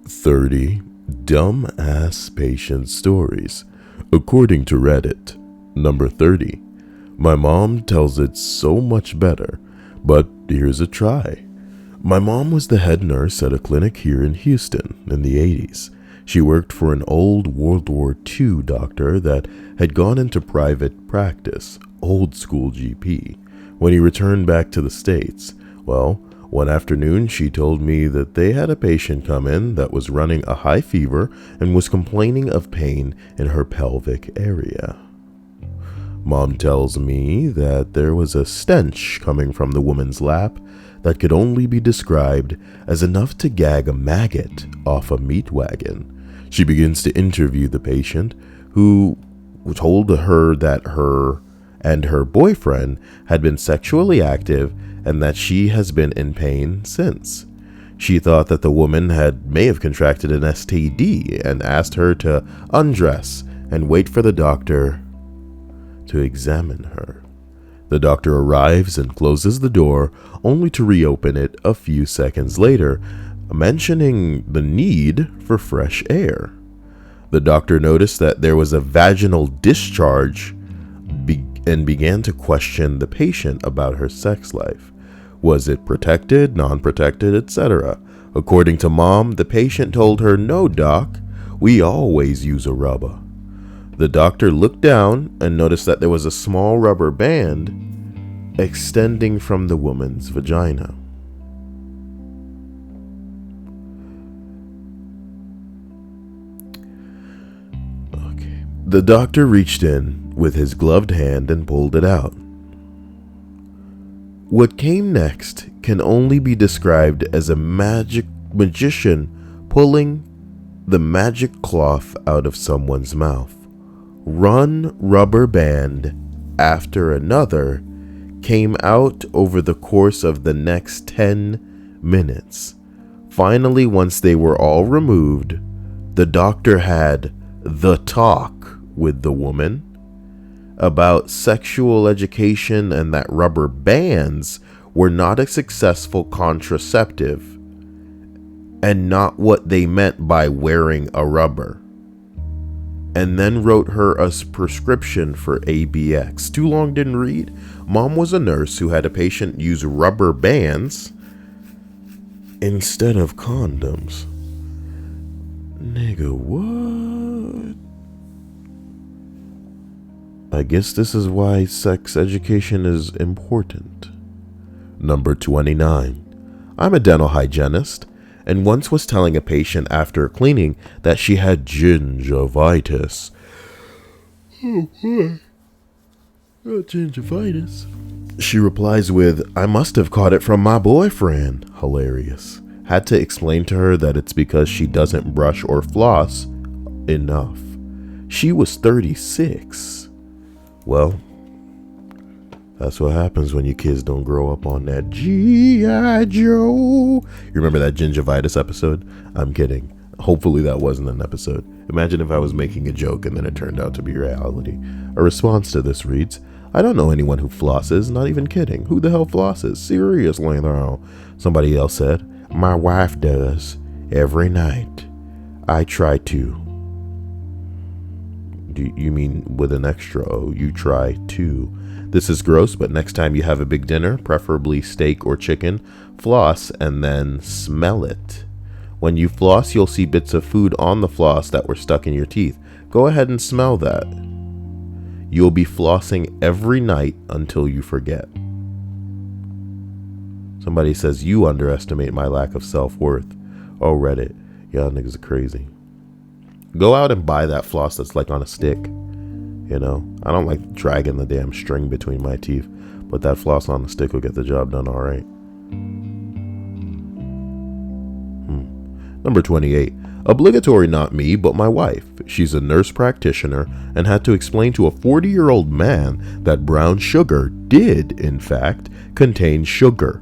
30 dumb-ass patient stories, according to Reddit. Number 30. My mom tells it so much better, but here's a try. My mom was the head nurse at a clinic here in Houston in the 80s. She worked for an old World War II doctor that had gone into private practice, old school GP, when he returned back to the States. Well, one afternoon, she told me that they had a patient come in that was running a high fever and was complaining of pain in her pelvic area. Mom tells me that there was a stench coming from the woman's lap that could only be described as enough to gag a maggot off a meat wagon. She begins to interview the patient, who told her that her and her boyfriend had been sexually active and that she has been in pain since. She thought that the woman may have contracted an STD and asked her to undress and wait for the doctor to examine her. The doctor arrives and closes the door, only to reopen it a few seconds later, mentioning the need for fresh air. The doctor noticed that there was a vaginal discharge and began to question the patient about her sex life. Was it protected, non-protected, etc.? According to Mom, the patient told her, "No, doc, we always use a rubber." The doctor looked down and noticed that there was a small rubber band extending from the woman's vagina. Okay. The doctor reached in with his gloved hand and pulled it out. What came next can only be described as a magician pulling the magic cloth out of someone's mouth. One rubber band after another came out over the course of the next 10 minutes. Finally, once they were all removed, the doctor had the talk with the woman about sexual education and that rubber bands were not a successful contraceptive and not what they meant by wearing a rubber. And then wrote her a prescription for ABX. Too long didn't read. Mom was a nurse who had a patient use rubber bands instead of condoms. Nigga, what? I guess this is why sex education is important. Number 29. I'm a dental hygienist, and once was telling a patient after cleaning that she had gingivitis. Oh, what? Not gingivitis. She replies with, "I must have caught it from my boyfriend." Hilarious. Had to explain to her that it's because she doesn't brush or floss enough. She was 36. Well, that's what happens when your kids don't grow up on that G.I. Joe. You remember that gingivitis episode? I'm kidding. Hopefully that wasn't an episode. Imagine if I was making a joke and then it turned out to be reality. A response to this reads, "I don't know anyone who flosses, not even kidding. Who the hell flosses? Seriously though." Somebody else said, "My wife does. Every night. I try to." Do you mean with an extra O? You try to. This is gross, but next time you have a big dinner, preferably steak or chicken, floss and then smell it. When you floss, you'll see bits of food on the floss that were stuck in your teeth. Go ahead and smell that. You'll be flossing every night until you forget. Somebody says, "You underestimate my lack of self-worth." Oh, Reddit. Y'all niggas are crazy. Go out and buy that floss that's like on a stick. You know, I don't like dragging the damn string between my teeth, but that floss on the stick will get the job done all right. Number 28. Obligatory not me, but my wife. She's a nurse practitioner and had to explain to a 40-year-old man that brown sugar did, in fact, contain sugar,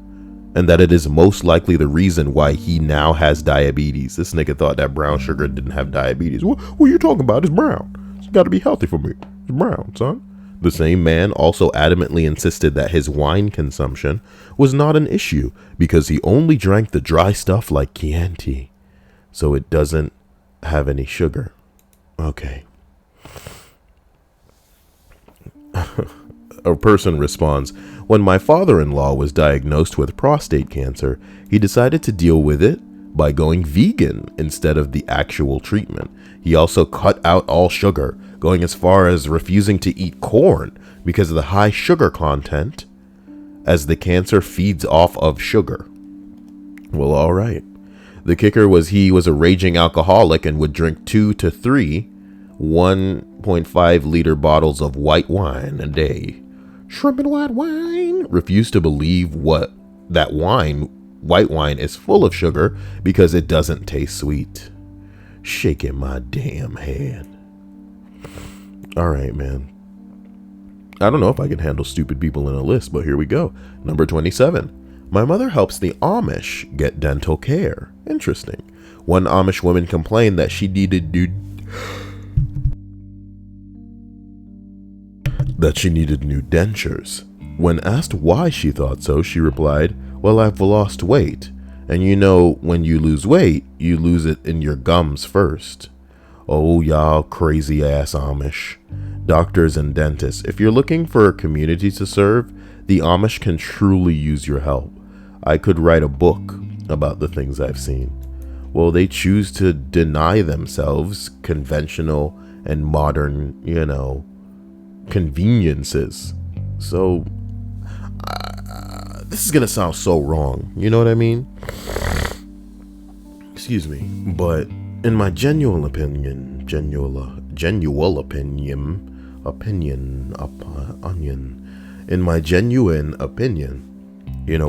and that it is most likely the reason why he now has diabetes. This nigga thought that brown sugar didn't have diabetes. What are you talking about? It's brown. It's got to be healthy for me. It's brown, son. The same man also adamantly insisted that his wine consumption was not an issue because he only drank the dry stuff like Chianti. so it doesn't have any sugar. Okay. A person responds, when my father-in-law was diagnosed with prostate cancer, he decided to deal with it by going vegan instead of the actual treatment. He also cut out all sugar, going as far as refusing to eat corn because of the high sugar content, as the cancer feeds off of sugar. Well, all right. The kicker was he was a raging alcoholic and would drink 2 to 3 1.5 liter bottles of white wine a day. Shrimp and white wine. Refused to believe white wine is full of sugar because it doesn't taste sweet. Shaking my damn head. All right, man. I don't know if I can handle stupid people in a list, but here we go. Number 27. My mother helps the Amish get dental care. Interesting. One Amish woman complained that she needed new dentures. When asked why she thought so, she replied, well, I've lost weight. And you know, when you lose weight, you lose it in your gums first. Oh, y'all crazy ass Amish. Doctors and dentists, if you're looking for a community to serve, the Amish can truly use your help. I could write a book about the things I've seen. Well, they choose to deny themselves conventional and modern, conveniences. So, this is gonna sound so wrong. You know what I mean? Excuse me. But in my genuine opinion,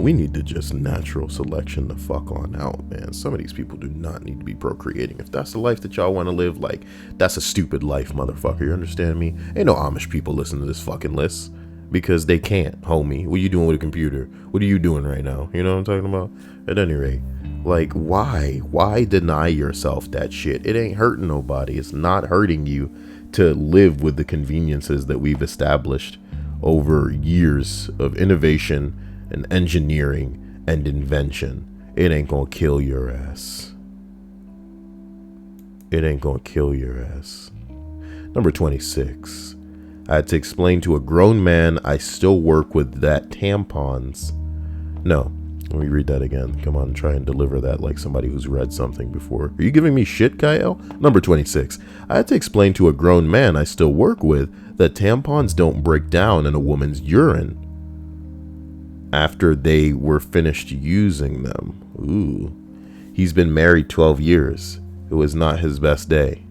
we need to just natural selection the fuck on out, man. Some of these people do not need to be procreating. If that's the life that y'all want to live, like, that's a stupid life, motherfucker. You understand me? Ain't no Amish people listen to this fucking list because they can't, homie. What are you doing with a computer? What are you doing right now? You know what I'm talking about? At any rate, like, why deny yourself that shit? It ain't hurting nobody. It's not hurting you to live with the conveniences that we've established over years of innovation and engineering and invention. It ain't gonna kill your ass. It ain't gonna kill your ass. Number 26. I had to explain to a grown man I still work with that tampons. No, let me read that again. Come on, try and deliver that like somebody who's read something before. Are you giving me shit, Kyle? Number 26. I had to explain to a grown man I still work with that tampons don't break down in a woman's urine after they were finished using them. Ooh. He's been married 12 years. It was not his best day.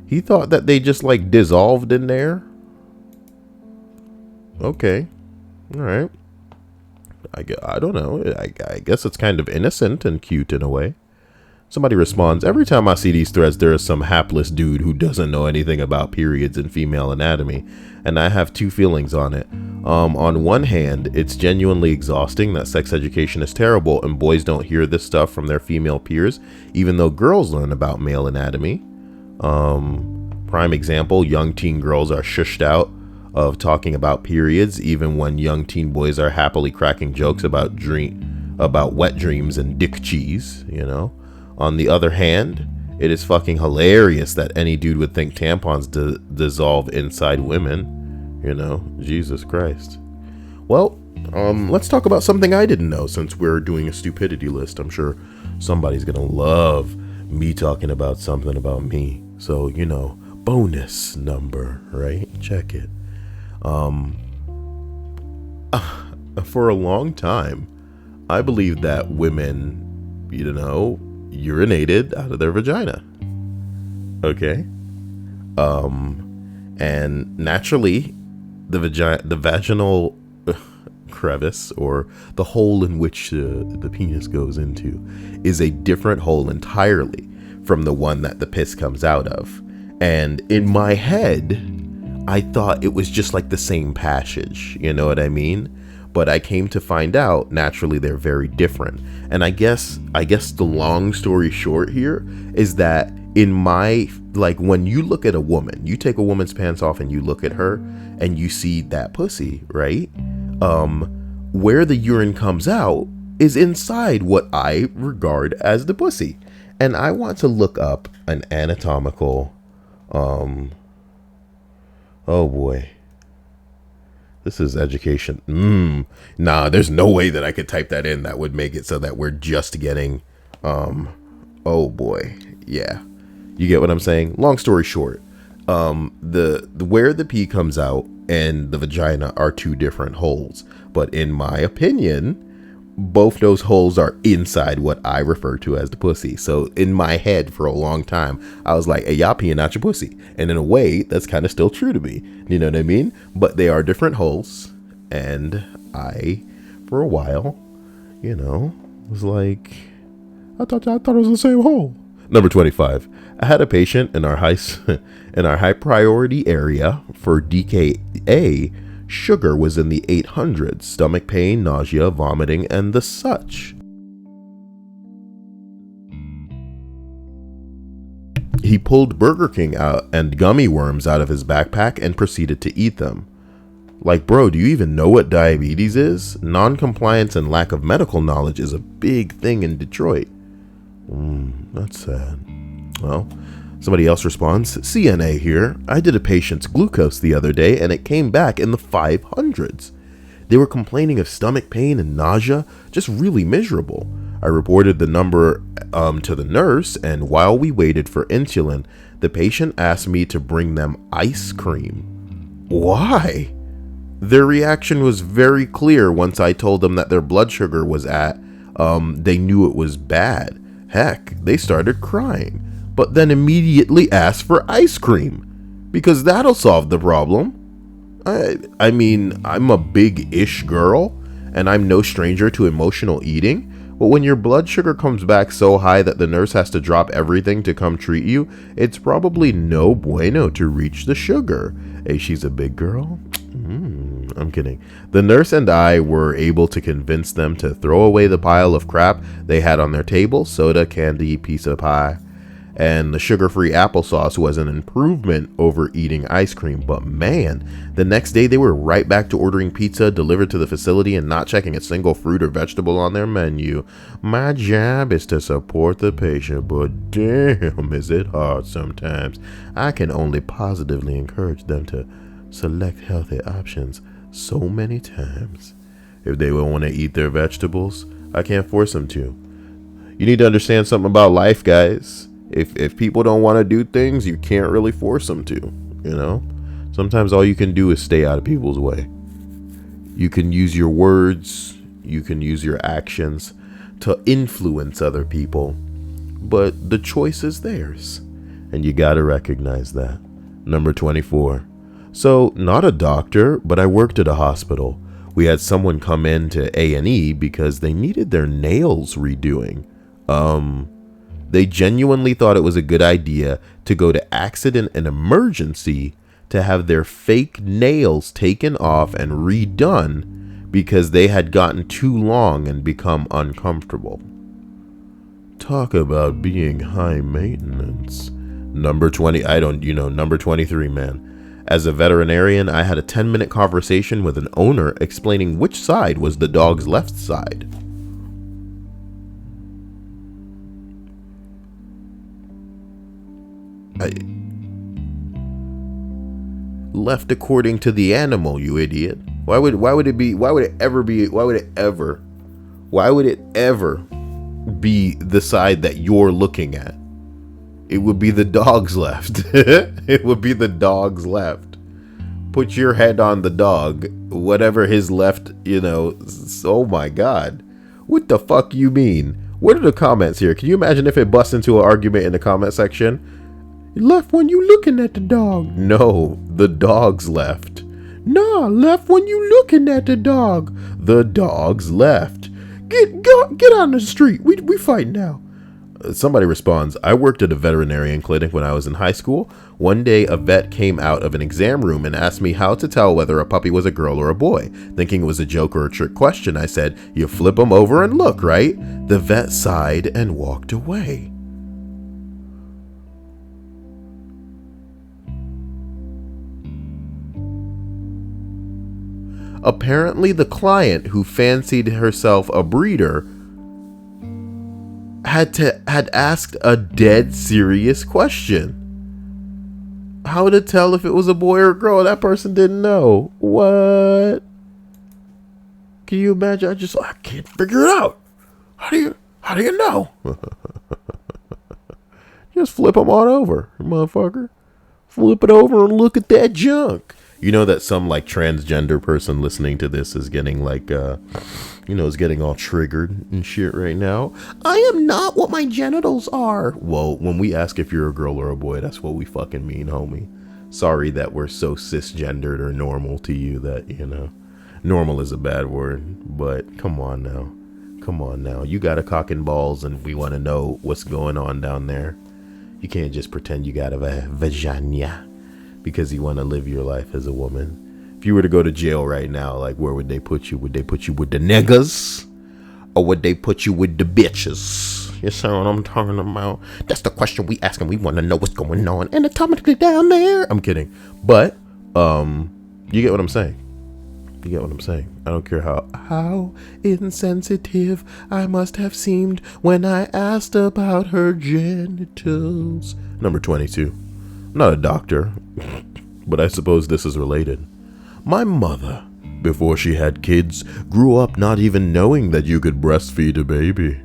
He thought that they just like dissolved in there. Okay. All right. I don't know. I guess it's kind of innocent and cute in a way. Somebody responds, every time I see these threads, there is some hapless dude who doesn't know anything about periods and female anatomy. And I have two feelings on it. On one hand, it's genuinely exhausting that sex education is terrible and boys don't hear this stuff from their female peers, even though girls learn about male anatomy. Prime example, young teen girls are shushed out of talking about periods, even when young teen boys are happily cracking jokes about wet dreams and dick cheese, On the other hand, it is fucking hilarious that any dude would think tampons dissolve inside women. Jesus Christ. Well, let's talk about something I didn't know since we're doing a stupidity list. I'm sure somebody's gonna love me talking about something about me. So, bonus number, right? Check it. For a long time, I believed that women, urinated out of their vagina. Okay. And naturally, the vaginal crevice, or the hole in which the penis goes into, is a different hole entirely from the one that the piss comes out of. And in my head, I thought it was just like the same passage, you know what I mean? But I came to find out, naturally, they're very different. And I guess the long story short here is that when you look at a woman, you take a woman's pants off and you look at her and you see that pussy, right? Where the urine comes out is inside what I regard as the pussy. And I want to look up an anatomical, oh boy, this is education. Nah, there's no way that I could type that in. That would make it so that we're just getting, oh boy. Yeah. You get what I'm saying? Long story short, the where the pee comes out and the vagina are two different holes. But in my opinion, both those holes are inside what I refer to as the pussy. So in my head for a long time, I was like, hey, y'all peeing out your pussy. And in a way, that's kind of still true to me. You know what I mean? But they are different holes. And I, for a while, was like, I thought it was the same hole. Number 25. I had a patient in our high priority area for DKA. Sugar was in the 800s, stomach pain, nausea, vomiting, and the such. He pulled Burger King out and gummy worms out of his backpack and proceeded to eat them. Like, bro, do you even know what diabetes is? Non-compliance and lack of medical knowledge is a big thing in Detroit. That's sad. Well, somebody else responds, CNA here. I did a patient's glucose the other day and it came back in the 500s. They were complaining of stomach pain and nausea, just really miserable. I reported the number to the nurse, and while we waited for insulin, the patient asked me to bring them ice cream. Why? Their reaction was very clear once I told them that their blood sugar was they knew it was bad. Heck, they started crying, but then immediately asked for ice cream, because that'll solve the problem. I mean, I'm a big-ish girl, and I'm no stranger to emotional eating, but when your blood sugar comes back so high that the nurse has to drop everything to come treat you, it's probably no bueno to reach the sugar. Hey, she's a big girl? I'm kidding. The nurse and I were able to convince them to throw away the pile of crap they had on their table, soda, candy, piece of pie, and the sugar-free applesauce was an improvement over eating ice cream. But man, the next day they were right back to ordering pizza delivered to the facility and not checking a single fruit or vegetable on their menu. My job is to support the patient, but damn, is it hard sometimes. I can only positively encourage them to select healthy options so many times. If they will want to eat their vegetables, I can't force them to. You need to understand something about life, guys. If people don't want to do things, you can't really force them to, Sometimes all you can do is stay out of people's way. You can use your words, you can use your actions to influence other people, but the choice is theirs, and you got to recognize that. Number 24. So, not a doctor, but I worked at a hospital. We had someone come in to A&E because they needed their nails redoing. They genuinely thought it was a good idea to go to accident and emergency to have their fake nails taken off and redone because they had gotten too long and become uncomfortable. Talk about being high maintenance. Number 20, number 23, man. As a veterinarian, I had a 10-minute conversation with an owner explaining which side was the dog's left side. Left according to the animal, you idiot. Why would it ever be the side that you're looking at? It would be the dog's left. It would be the dog's left. Put your head on the dog, whatever his left, oh my God. What the fuck you mean? What are the comments here? Can you imagine if it busts into an argument in the comment section? Left when you looking at the dog. No, the dog's left. Nah, left when you looking at the dog. The dog's left. Get on the street. We fight now. Somebody responds, I worked at a veterinarian clinic when I was in high school. One day, a vet came out of an exam room and asked me how to tell whether a puppy was a girl or a boy. Thinking it was a joke or a trick question, I said, you flip them over and look, right? The vet sighed and walked away. Apparently, the client who fancied herself a breeder had asked a dead serious question. How to tell if it was a boy or a girl? That person didn't know. What? Can you imagine? I can't figure it out. How do you know? Just flip them on over, motherfucker. Flip it over and look at that junk. You know that some like transgender person listening to this is getting like, is getting all triggered and shit right now. I am not what my genitals are. Well, when we ask if you're a girl or a boy, that's what we fucking mean, homie. Sorry that we're so cisgendered or normal to you that, normal is a bad word, but come on now. Come on now. You got a cock and balls and we want to know what's going on down there. You can't just pretend you got a vagina because you want to live your life as a woman. If you were to go to jail right now, like where would they put you? Would they put you with the niggas or would they put you with the bitches? You see what I'm talking about? That's the question we ask and we want to know what's going on anatomically down there. I'm kidding. But you get what I'm saying. You get what I'm saying? I don't care how insensitive I must have seemed when I asked about her genitals. Number 22. I'm not a doctor, but I suppose this is related. My mother, before she had kids, grew up not even knowing that you could breastfeed a baby.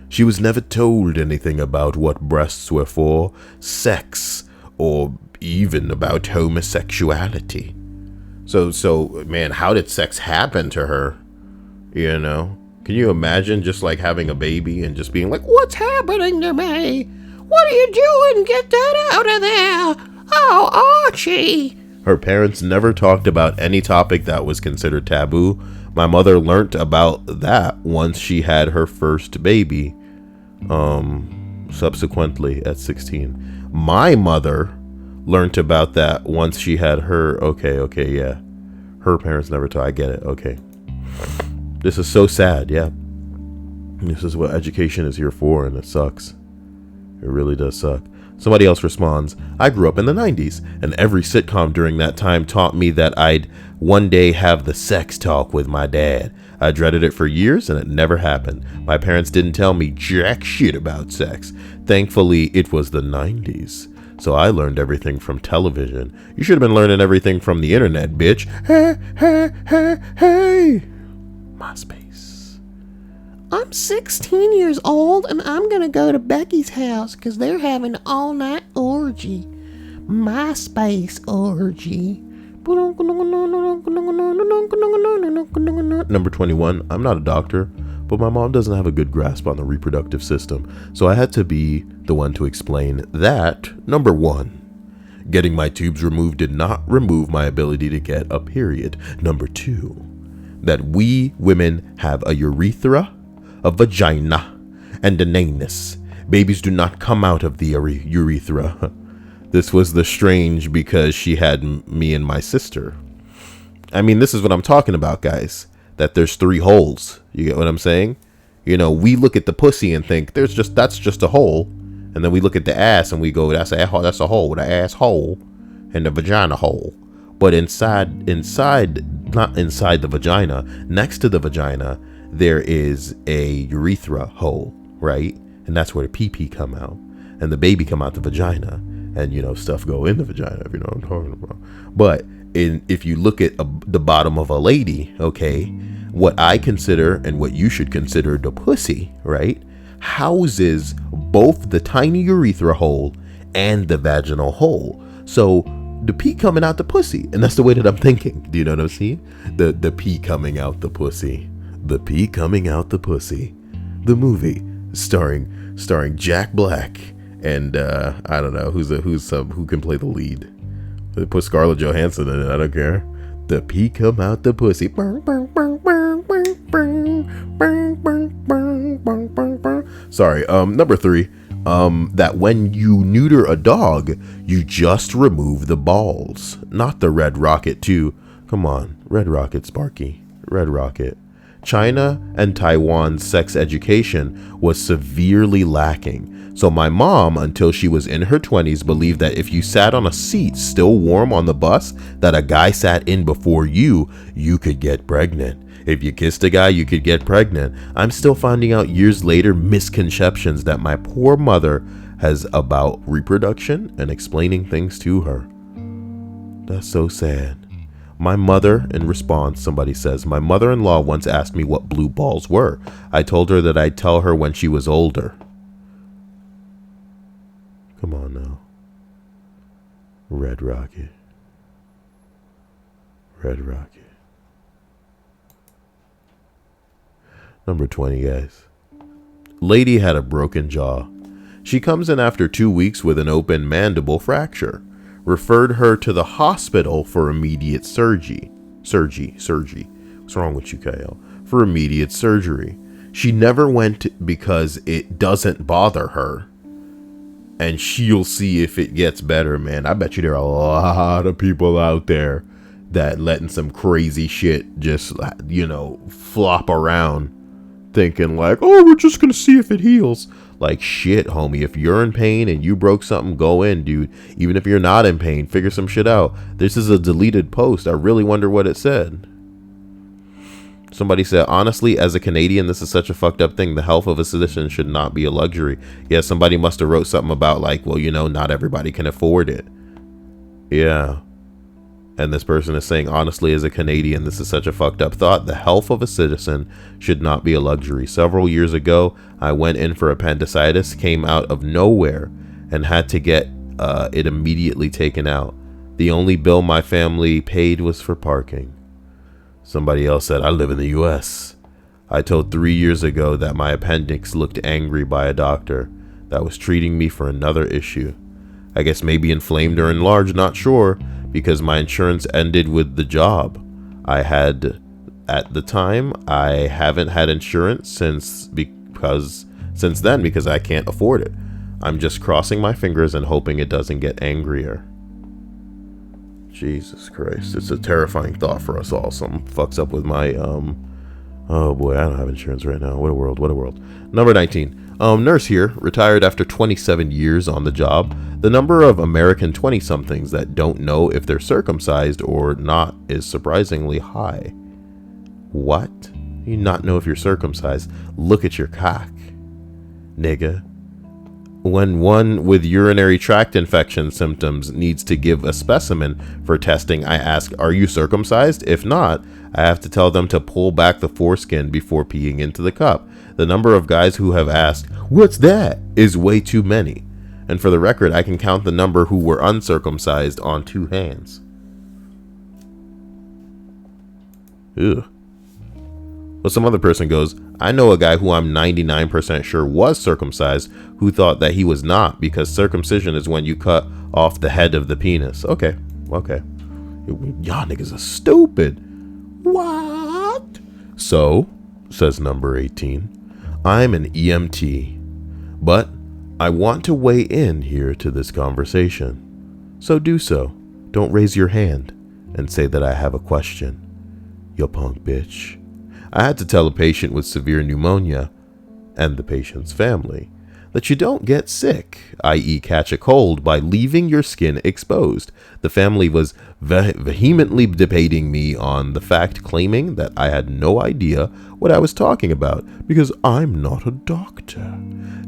She was never told anything about what breasts were for, sex, or even about homosexuality. So, man, how did sex happen to her? Can you imagine just like having a baby and just being like, what's happening to me? What are you doing? Get that out of there. Oh, Archie. Her parents never talked about any topic that was considered taboo. My mother learnt about that once she had her first baby. Subsequently at 16. My mother learned about that once she had her. Okay, yeah. Her parents never taught. I get it. Okay. This is so sad. Yeah. This is what education is here for, and it sucks. It really does suck. Somebody else responds, I grew up in the 90s, and every sitcom during that time taught me that I'd one day have the sex talk with my dad. I dreaded it for years, and it never happened. My parents didn't tell me jack shit about sex. Thankfully, it was the 90s. So I learned everything from television. You should have been learning everything from the internet, bitch. Hey. MySpace. I'm 16 years old and I'm gonna go to Becky's house because they're having an all-night orgy. MySpace orgy. Number 21. I'm not a doctor, but my mom doesn't have a good grasp on the reproductive system, so I had to be the one to explain that. Number 1. Getting my tubes removed did not remove my ability to get a period. Number 2. That we women have a urethra, a vagina, and an anus. Babies do not come out of the urethra. This was the strange because she had me and my sister. I mean, this is what I'm talking about, guys. That there's 3 holes. You get what I'm saying? We look at the pussy and think that's just a hole. And then we look at the ass and we go, that's a hole, the ass hole and the vagina hole. But inside, not inside the vagina, next to the vagina, there is a urethra hole, right? And that's where the pee-pee come out. And the baby come out the vagina. And, stuff go in the vagina, if you know what I'm talking about. But if you look at the bottom of a lady, okay, what I consider and what you should consider the pussy, right, houses both the tiny urethra hole and the vaginal hole. So the pee coming out the pussy, and that's the way that I'm thinking. Do you know what I'm saying? The pee coming out the pussy. The pee coming out the pussy. The movie starring Jack Black and I don't know who can play the lead. They put Scarlett Johansson in it. I don't care. The pee come out the pussy. Sorry. Number 3. That when you neuter a dog, you just remove the balls, not the red rocket too. Come on, red rocket, Sparky, red rocket. China and Taiwan's sex education was severely lacking. So my mom, until she was in her 20s, believed that if you sat on a seat still warm on the bus that a guy sat in before you could get pregnant. If you kissed a guy, you could get pregnant. I'm still finding out years later misconceptions that my poor mother has about reproduction and explaining things to her. That's so sad. My mother, in response, somebody says, my mother-in-law once asked me what blue balls were. I told her that I'd tell her when she was older. Come on now. Red Rocket. Red Rocket. Number 20, guys. Lady had a broken jaw. She comes in after 2 weeks with an open mandible fracture. Referred her to the hospital for immediate surgery. What's wrong with you, Kyle? For immediate surgery. She never went because it doesn't bother her. And she'll see if it gets better, man. I bet you there are a lot of people out there that letting some crazy shit just, flop around. Thinking like, oh, we're just going to see if it heals. Like, shit, homie, if you're in pain and you broke something, go in, dude. Even if you're not in pain, figure some shit out. This is a deleted post. I really wonder what it said. Somebody said, honestly, as a Canadian, this is such a fucked up thing. The health of a citizen should not be a luxury. Yeah, somebody must have wrote something about like, well, not everybody can afford it. Yeah. And this person is saying, honestly, as a Canadian, this is such a fucked up thought. The health of a citizen should not be a luxury. Several years ago, I went in for appendicitis, came out of nowhere, and had to get it immediately taken out. The only bill my family paid was for parking. Somebody else said, I live in the U.S. I told 3 years ago that my appendix looked angry by a doctor that was treating me for another issue. I guess maybe inflamed or enlarged, not sure. Because my insurance ended with the job I had at the time. I haven't had insurance since then because I can't afford it. I'm just crossing my fingers and hoping it doesn't get angrier. Jesus Christ. It's a terrifying thought for us all. Something fucks up with my, oh boy, I don't have insurance right now. What a world. What a world. Number 19. Nurse here, retired after 27 years on the job. The number of American 20-somethings that don't know if they're circumcised or not is surprisingly high. What? You not know if you're circumcised? Look at your cock, nigga. When one with urinary tract infection symptoms needs to give a specimen for testing, I ask, are you circumcised? If not, I have to tell them to pull back the foreskin before peeing into the cup. The number of guys who have asked, what's that, is way too many. And for the record, I can count the number who were uncircumcised on 2 hands. Ugh. Well, some other person goes, I know a guy who I'm 99% sure was circumcised who thought that he was not because circumcision is when you cut off the head of the penis. Okay. Y'all niggas are stupid. What? So, says number 18, I'm an EMT, but I want to weigh in here to this conversation. So do so. Don't raise your hand and say that I have a question. You punk bitch. I had to tell a patient with severe pneumonia and the patient's family that you don't get sick, i.e. catch a cold, by leaving your skin exposed. The family was vehemently debating me on the fact, claiming that I had no idea what I was talking about because I'm not a doctor.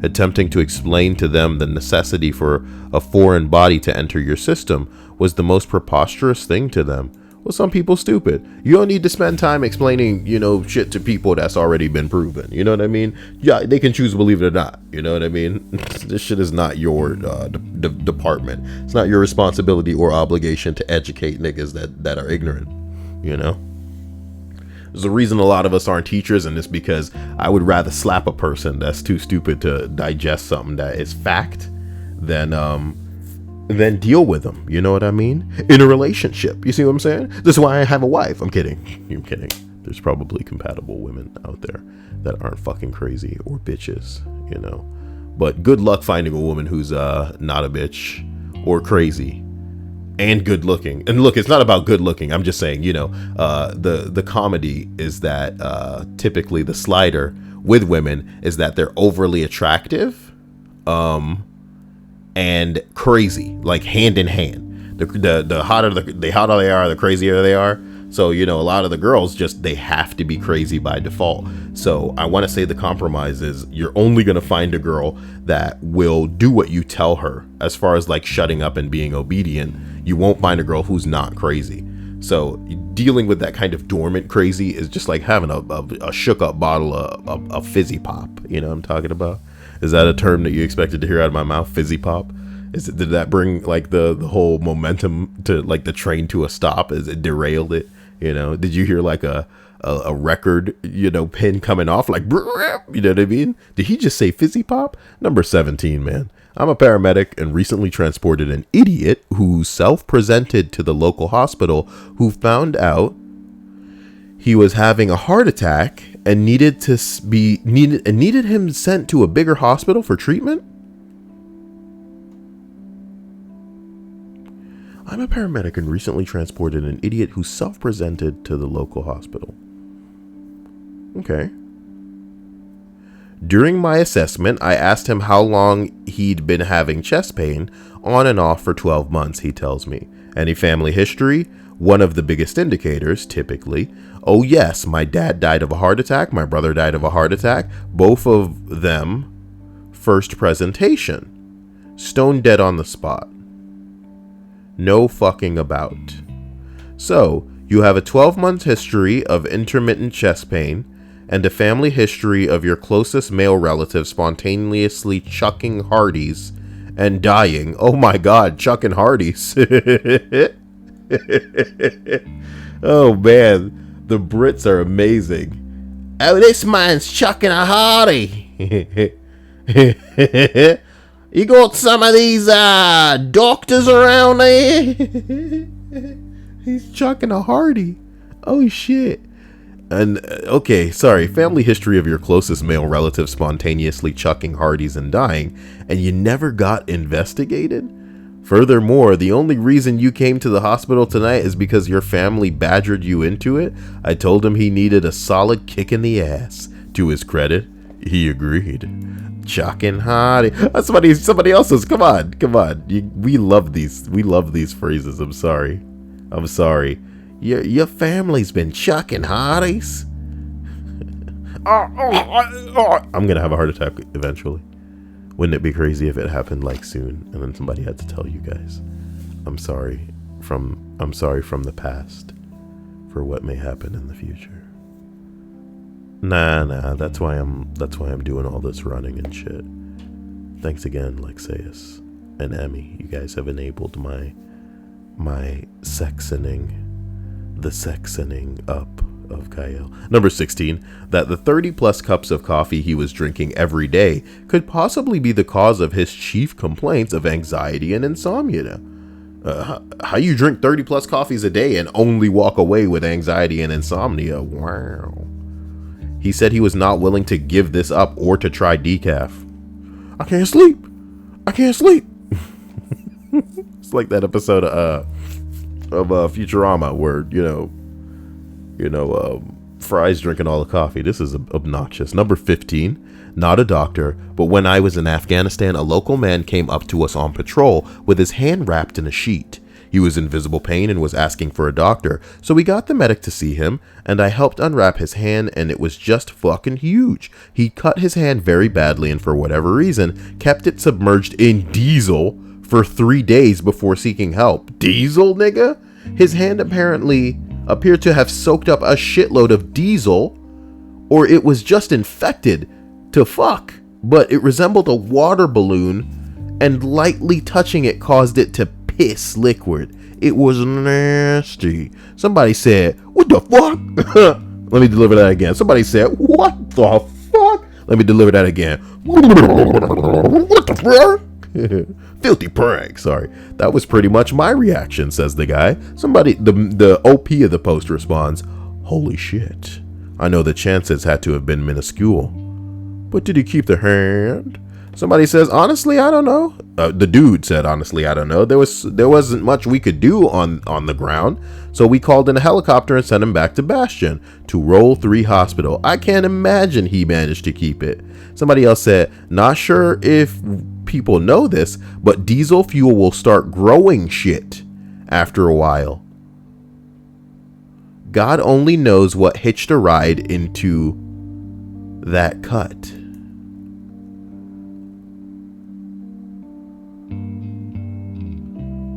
Attempting to explain to them the necessity for a foreign body to enter your system was the most preposterous thing to them. Well, some people stupid. You don't need to spend time explaining, shit to people that's already been proven. You know what I mean? Yeah, they can choose to believe it or not. You know what I mean? This shit is not your department. It's not your responsibility or obligation to educate niggas that are ignorant. There's a reason a lot of us aren't teachers, and it's because I would rather slap a person that's too stupid to digest something that is fact than deal with them. You know what I mean? In a relationship. You see what I'm saying? This is why I have a wife. I'm kidding. I'm kidding. There's probably compatible women out there that aren't fucking crazy or bitches, But good luck finding a woman who's not a bitch or crazy and good looking. And look, it's not about good looking. I'm just saying, the comedy is that typically the slider with women is that they're overly attractive and crazy, like hand in hand. The hotter they are, the crazier they are. So, a lot of the girls they have to be crazy by default. So I want to say the compromise is you're only going to find a girl that will do what you tell her as far as like shutting up and being obedient. You won't find a girl who's not crazy. So dealing with that kind of dormant crazy is just like having a shook up bottle of fizzy pop. You know what I'm talking about? Is that a term that you expected to hear out of my mouth? Fizzy pop? Did that bring like the whole momentum to like the train to a stop? Is it derailed it? Did you hear like a record, pin coming off like, you know what I mean? Did he just say fizzy pop? Number 17, man. I'm a paramedic and recently transported an idiot who self-presented to the local hospital who found out he was having a heart attack and needed him sent to a bigger hospital for treatment. I'm a paramedic and recently transported an idiot who self-presented to the local hospital. Okay. During my assessment, I asked him how long he'd been having chest pain, on and off for 12 months, he tells me. Any family history? One of the biggest indicators, typically. Oh yes, my dad died of a heart attack, my brother died of a heart attack, both of them first presentation. Stone dead on the spot. No fucking about. So, you have a 12-month history of intermittent chest pain, and a family history of your closest male relative spontaneously chucking Hardee's and dying. Oh my god, chucking Hardee's. Oh man, the Brits are amazing. Oh, this man's chucking a Hardee. You got some of these doctors around there? He's chucking a Hardee. Oh shit. And okay, sorry, family history of your closest male relative spontaneously chucking Hardee's and dying, and you never got investigated? Furthermore, the only reason you came to the hospital tonight is because your family badgered you into it? I told him he needed a solid kick in the ass. To his credit, he agreed. Chucking Hardee. Somebody else's. Come on. We love these phrases. I'm sorry. Your family's been chucking Hardee's. I'm gonna have a heart attack eventually. Wouldn't it be crazy if it happened like soon and then somebody had to tell you guys, I'm sorry from the past for what may happen in the future. Nah, that's why I'm doing all this running and shit. Thanks again, Lexeus and Emmy. You guys have enabled my sexoning. The sexoning up of Kyle. Number 16, that the 30 plus cups of coffee he was drinking every day could possibly be the cause of his chief complaints of anxiety and insomnia. How you drink 30 plus coffees a day and only walk away with anxiety and insomnia? Wow. He said he was not willing to give this up or to try decaf. I can't sleep. It's like that episode of Futurama where Fry's drinking all the coffee. This is obnoxious. Number 15, not a doctor, but when I was in Afghanistan, a local man came up to us on patrol with his hand wrapped in a sheet. He was in visible pain and was asking for a doctor, so we got the medic to see him, and I helped unwrap his hand, and it was just fucking huge. He cut his hand very badly, and for whatever reason, kept it submerged in diesel for 3 days before seeking help. Diesel, nigga? His hand appeared to have soaked up a shitload of diesel, or it was just infected to fuck, but it resembled a water balloon, and lightly touching it caused it to piss liquid. It was nasty. Somebody said, "What the fuck?" Let me deliver that again. Somebody said, "What the fuck?" Let me deliver that again. What the fuck? Filthy prank. Sorry. That was pretty much my reaction, says the guy. The OP of the post responds, "Holy shit. I know the chances had to have been minuscule. But did he keep the hand?" Somebody says, "Honestly, I don't know." The dude said, "Honestly, I don't know. There wasn't much we could do on the ground. So we called in a helicopter and sent him back to Bastion to Roll 3 Hospital. I can't imagine he managed to keep it." Somebody else said, "Not sure if people know this, but diesel fuel will start growing shit after a while." God only knows what hitched a ride into that cut.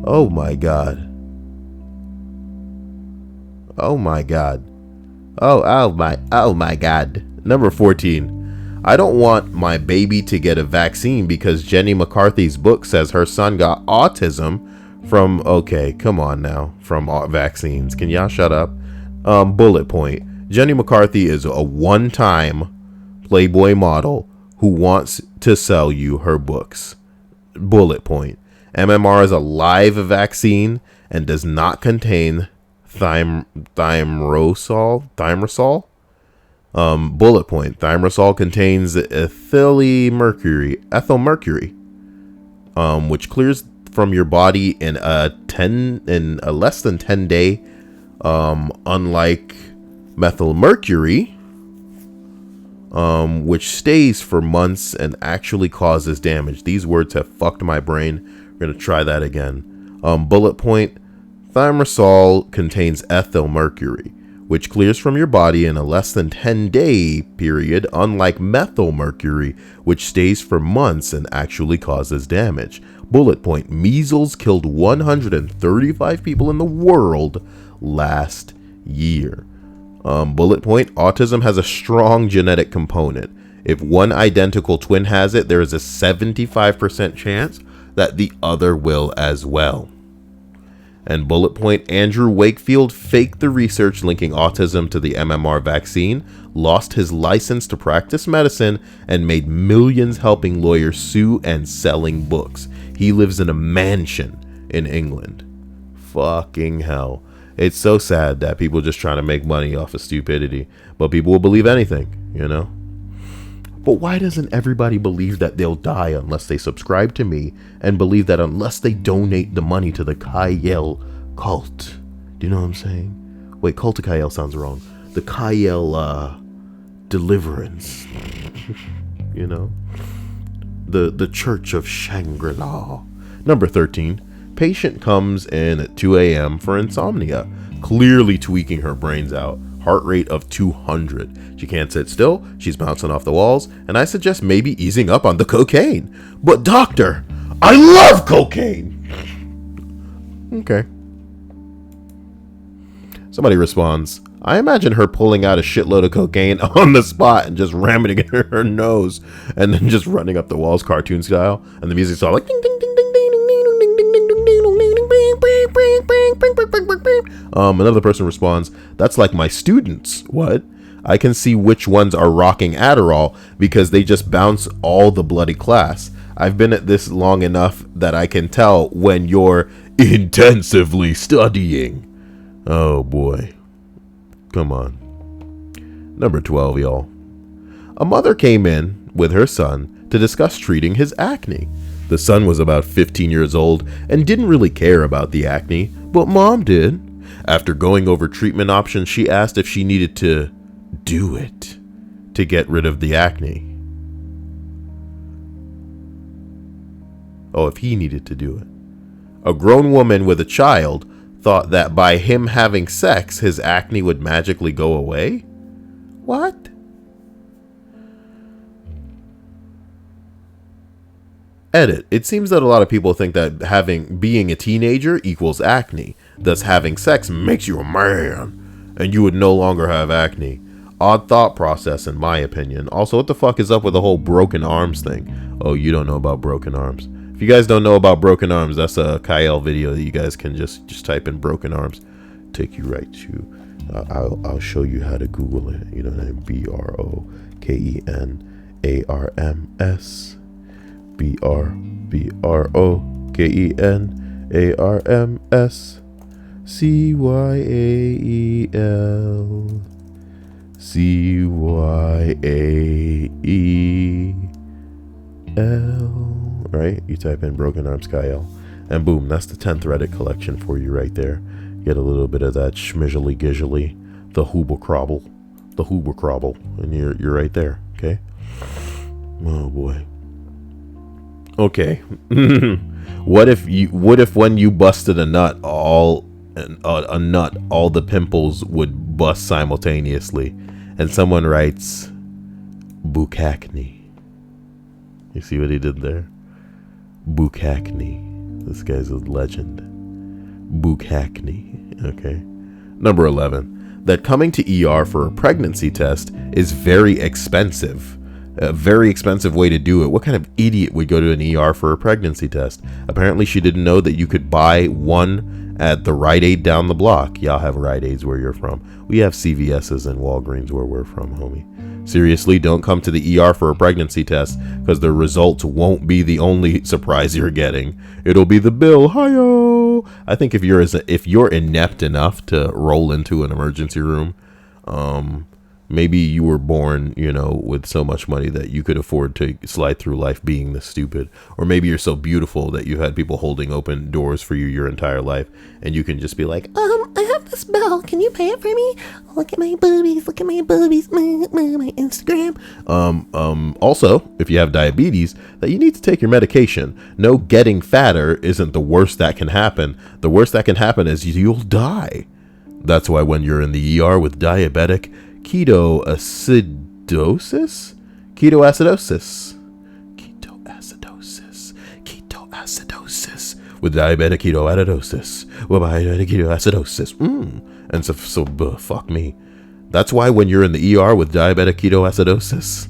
Oh my God. Oh my God. Oh my God. Number 14. I don't want my baby to get a vaccine because Jenny McCarthy's book says her son got autism from, okay, come on now, from vaccines. Can y'all shut up? Bullet point. Jenny McCarthy is a one-time Playboy model who wants to sell you her books. Bullet point. MMR is a live vaccine and does not contain thimerosal. Bullet point. Thimerosal contains ethyl mercury, which clears from your body in a less than 10 day. Unlike methyl mercury, which stays for months and actually causes damage. These words have fucked my brain. We're gonna try that again. Bullet point. Thimerosal contains ethyl mercury, which clears from your body in a less than 10-day period, unlike methyl mercury, which stays for months and actually causes damage. Bullet point. Measles killed 135 people in the world last year. Bullet point. Autism has a strong genetic component. If one identical twin has it, there is a 75% chance that the other will as well. And bullet point. Andrew Wakefield faked the research linking autism to the MMR vaccine, lost his license to practice medicine, and made millions helping lawyers sue and selling books. He lives in a mansion in England. Fucking hell. It's so sad that people just trying to make money off of stupidity, but people will believe anything, you know? But why doesn't everybody believe that they'll die unless they subscribe to me, and believe that unless they donate the money to the Kyle cult? Do you know what I'm saying? Wait, cult of Kyle sounds wrong. The Kyle deliverance. You know? The Church of Shangri-La. Number 13. Patient comes in at 2 a.m. for insomnia, clearly tweaking her brains out. Heart rate of 200. She can't sit still. She's bouncing off the walls. And I suggest maybe easing up on the cocaine. But doctor, I love cocaine. Okay. Somebody responds, I imagine her pulling out a shitload of cocaine on the spot and just ramming it in her nose and then just running up the walls cartoon style. And the music's all like ding ding ding ding ding ding ding ding ding ding ding ding ding ding bing bing bing bing bing bing bing bing. Another person responds, that's like my students. What? I can see which ones are rocking Adderall because they just bounce all the bloody class. I've been at this long enough that I can tell when you're intensively studying. Oh boy. Come on. Number 12, y'all. A mother came in with her son to discuss treating his acne. The son was about 15 years old and didn't really care about the acne, but mom did. After going over treatment options, she asked if she needed to do it to get rid of the acne. Oh, if he needed to do it. A grown woman with a child thought that by him having sex, his acne would magically go away? What? Edit. It seems that a lot of people think that being a teenager equals acne. Thus having sex makes you a man, and you would no longer have acne. Odd thought process, in my opinion. Also, what the fuck is up with the whole broken arms thing? Oh, you don't know about broken arms. If you guys don't know about broken arms, that's a Kyle video that you guys can just type in broken arms. Take you right to, I'll show you how to Google it. You know what I mean? BROKENARMS. BROKENARMS. CYAEL. CYAEL. Right? You type in broken arms Kyle, and boom, that's the 10th Reddit collection for you right there. Get a little bit of that schmizzly gizzly, the hoober crobble, and you're right there. Okay. Oh boy. Okay. What if when you busted a nut, all the pimples would bus simultaneously. And someone writes, Bukakny. You see what he did there? Bukakny. This guy's a legend. Bukakny. Okay. Number 11. That coming to ER for a pregnancy test is very expensive. A very expensive way to do it. What kind of idiot would go to an ER for a pregnancy test? Apparently she didn't know that you could buy one at the Rite Aid down the block. Y'all have Rite Aids where you're from. We have CVS's and Walgreens where we're from, homie. Seriously, don't come to the ER for a pregnancy test, because the results won't be the only surprise you're getting. It'll be the bill. Hi-yo! I think if you're inept enough to roll into an emergency room, maybe you were born, with so much money that you could afford to slide through life being this stupid. Or maybe you're so beautiful that you've had people holding open doors for you your entire life, and you can just be like, I have this bill. Can you pay it for me? Look at my boobies. Look at my boobies. My Instagram. Also, if you have diabetes, that you need to take your medication. No, getting fatter isn't the worst that can happen. The worst that can happen is you'll die. That's why when you're in the ER with diabetic ketoacidosis with diabetic ketoacidosis. And so fuck me. That's why when you're in the ER with diabetic ketoacidosis.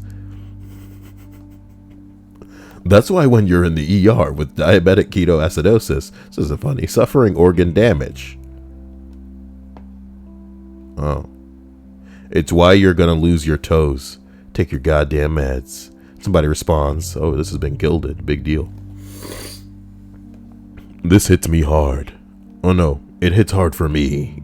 That's why when you're in the ER with diabetic ketoacidosis, this isn't funny, suffering organ damage. Oh. It's why you're gonna lose your toes. Take your goddamn meds. Somebody responds, oh, this has been gilded. Big deal. This hits me hard. Oh no, it hits hard for me.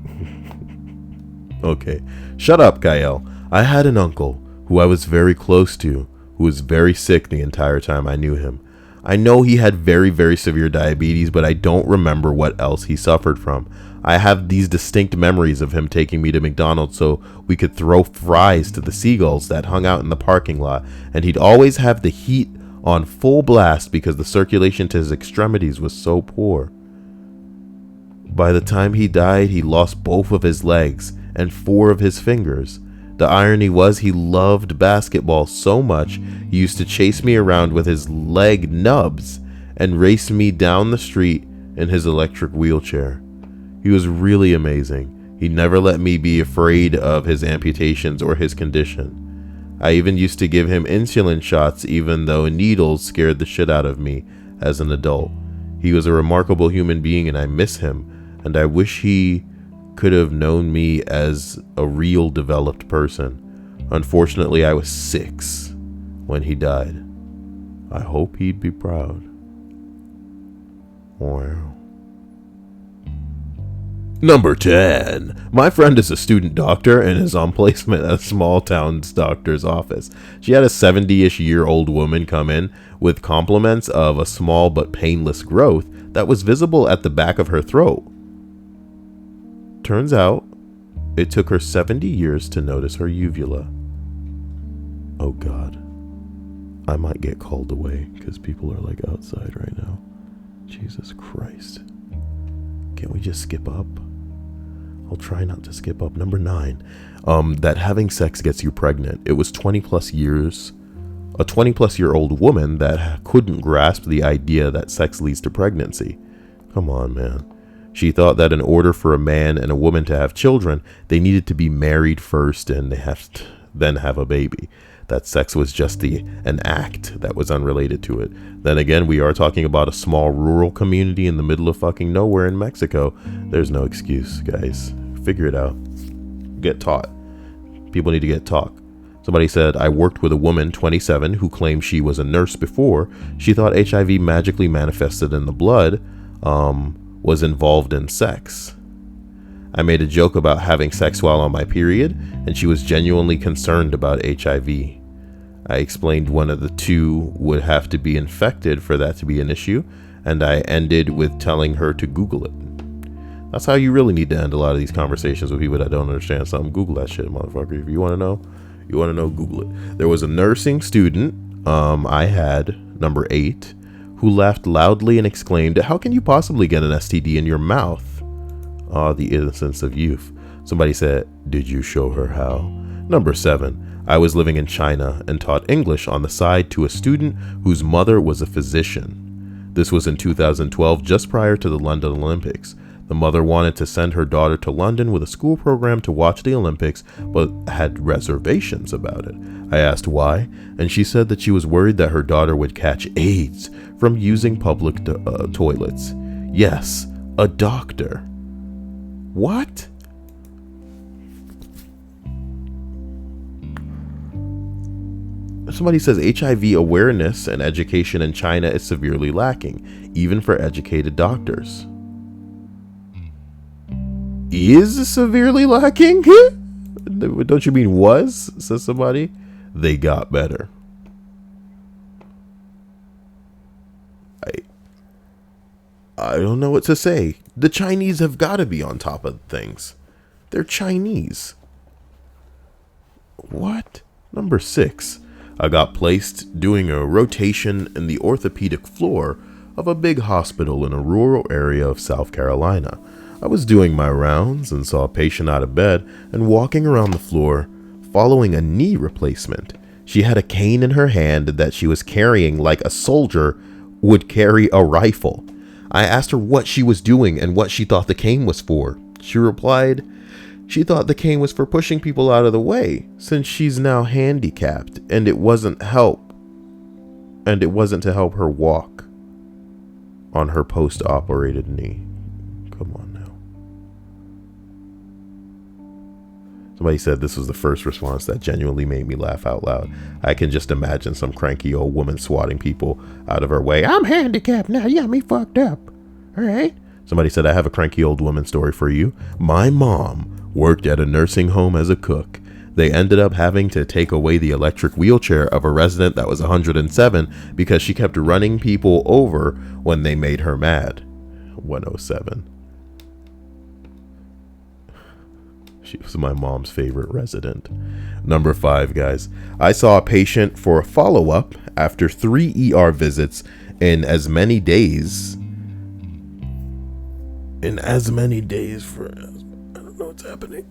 Okay. Shut up, Gael. I had an uncle who I was very close to, who was very sick the entire time I knew him. I know he had very, very severe diabetes, but I don't remember what else he suffered from. I have these distinct memories of him taking me to McDonald's so we could throw fries to the seagulls that hung out in the parking lot, and he'd always have the heat on full blast because the circulation to his extremities was so poor. By the time he died, he lost both of his legs and 4 of his fingers. The irony was he loved basketball so much he used to chase me around with his leg nubs and race me down the street in his electric wheelchair. He was really amazing. He never let me be afraid of his amputations or his condition. I even used to give him insulin shots even though needles scared the shit out of me as an adult. He was a remarkable human being and I miss him, and I wish he could have known me as a real developed person. Unfortunately, I was 6 when he died. I hope he'd be proud. Wow. Number 10. My friend is a student doctor and is on placement at a small town's doctor's office. She had a 70-ish year old woman come in with compliments of a small but painless growth that was visible at the back of her throat. Turns out, it took her 70 years to notice her uvula. Oh God. I might get called away because people are like outside right now. Jesus Christ. Can't we just skip up? I'll try not to skip up. Number 9. That having sex gets you pregnant. It was 20 plus years. A 20 plus year old woman that couldn't grasp the idea that sex leads to pregnancy. Come on, man. She thought that in order for a man and a woman to have children, they needed to be married first and they have to then have a baby. That sex was just an act that was unrelated to it. Then again, we are talking about a small rural community in the middle of fucking nowhere in Mexico. There's no excuse, guys. Figure it out. Get taught. People need to get taught. Somebody said, I worked with a woman, 27, who claimed she was a nurse before. She thought HIV magically manifested in the blood, was involved in sex. I made a joke about having sex while on my period, and she was genuinely concerned about HIV. I explained one of the two would have to be infected for that to be an issue, and I ended with telling her to Google it. That's how you really need to end a lot of these conversations with people that don't understand something. Google that shit, motherfucker. If you want to know, Google it. There was a nursing student I had, number 8, who laughed loudly and exclaimed, "How can you possibly get an STD in your mouth?" Ah, the innocence of youth. Somebody said, did you show her how? Number 7, I was living in China and taught English on the side to a student whose mother was a physician. This was in 2012, just prior to the London Olympics. The mother wanted to send her daughter to London with a school program to watch the Olympics, but had reservations about it. I asked why, and she said that she was worried that her daughter would catch AIDS from using public toilets. Yes, a doctor. What? Somebody says HIV awareness and education in China is severely lacking, even for educated doctors. Is severely lacking? Don't you mean was? Says somebody. They got better. I don't know what to say. The Chinese have got to be on top of things. They're Chinese. What? Number 6. I got placed doing a rotation in the orthopedic floor of a big hospital in a rural area of South Carolina. I was doing my rounds and saw a patient out of bed and walking around the floor following a knee replacement. She had a cane in her hand that she was carrying like a soldier would carry a rifle. I asked her what she was doing and what she thought the cane was for. She replied, she thought the cane was for pushing people out of the way since she's now handicapped and it wasn't to help her walk on her post-operated knee. Come on now. Somebody said this was the first response that genuinely made me laugh out loud. I can just imagine some cranky old woman swatting people out of her way. I'm handicapped now. You got me fucked up. All right. Somebody said, I have a cranky old woman story for you. My mom worked at a nursing home as a cook. They ended up having to take away the electric wheelchair of a resident that was 107 because she kept running people over when they made her mad. 107. She was my mom's favorite resident. Number 5, guys. I saw a patient for a follow-up after 3 ER visits in as many days. I don't know what's happening.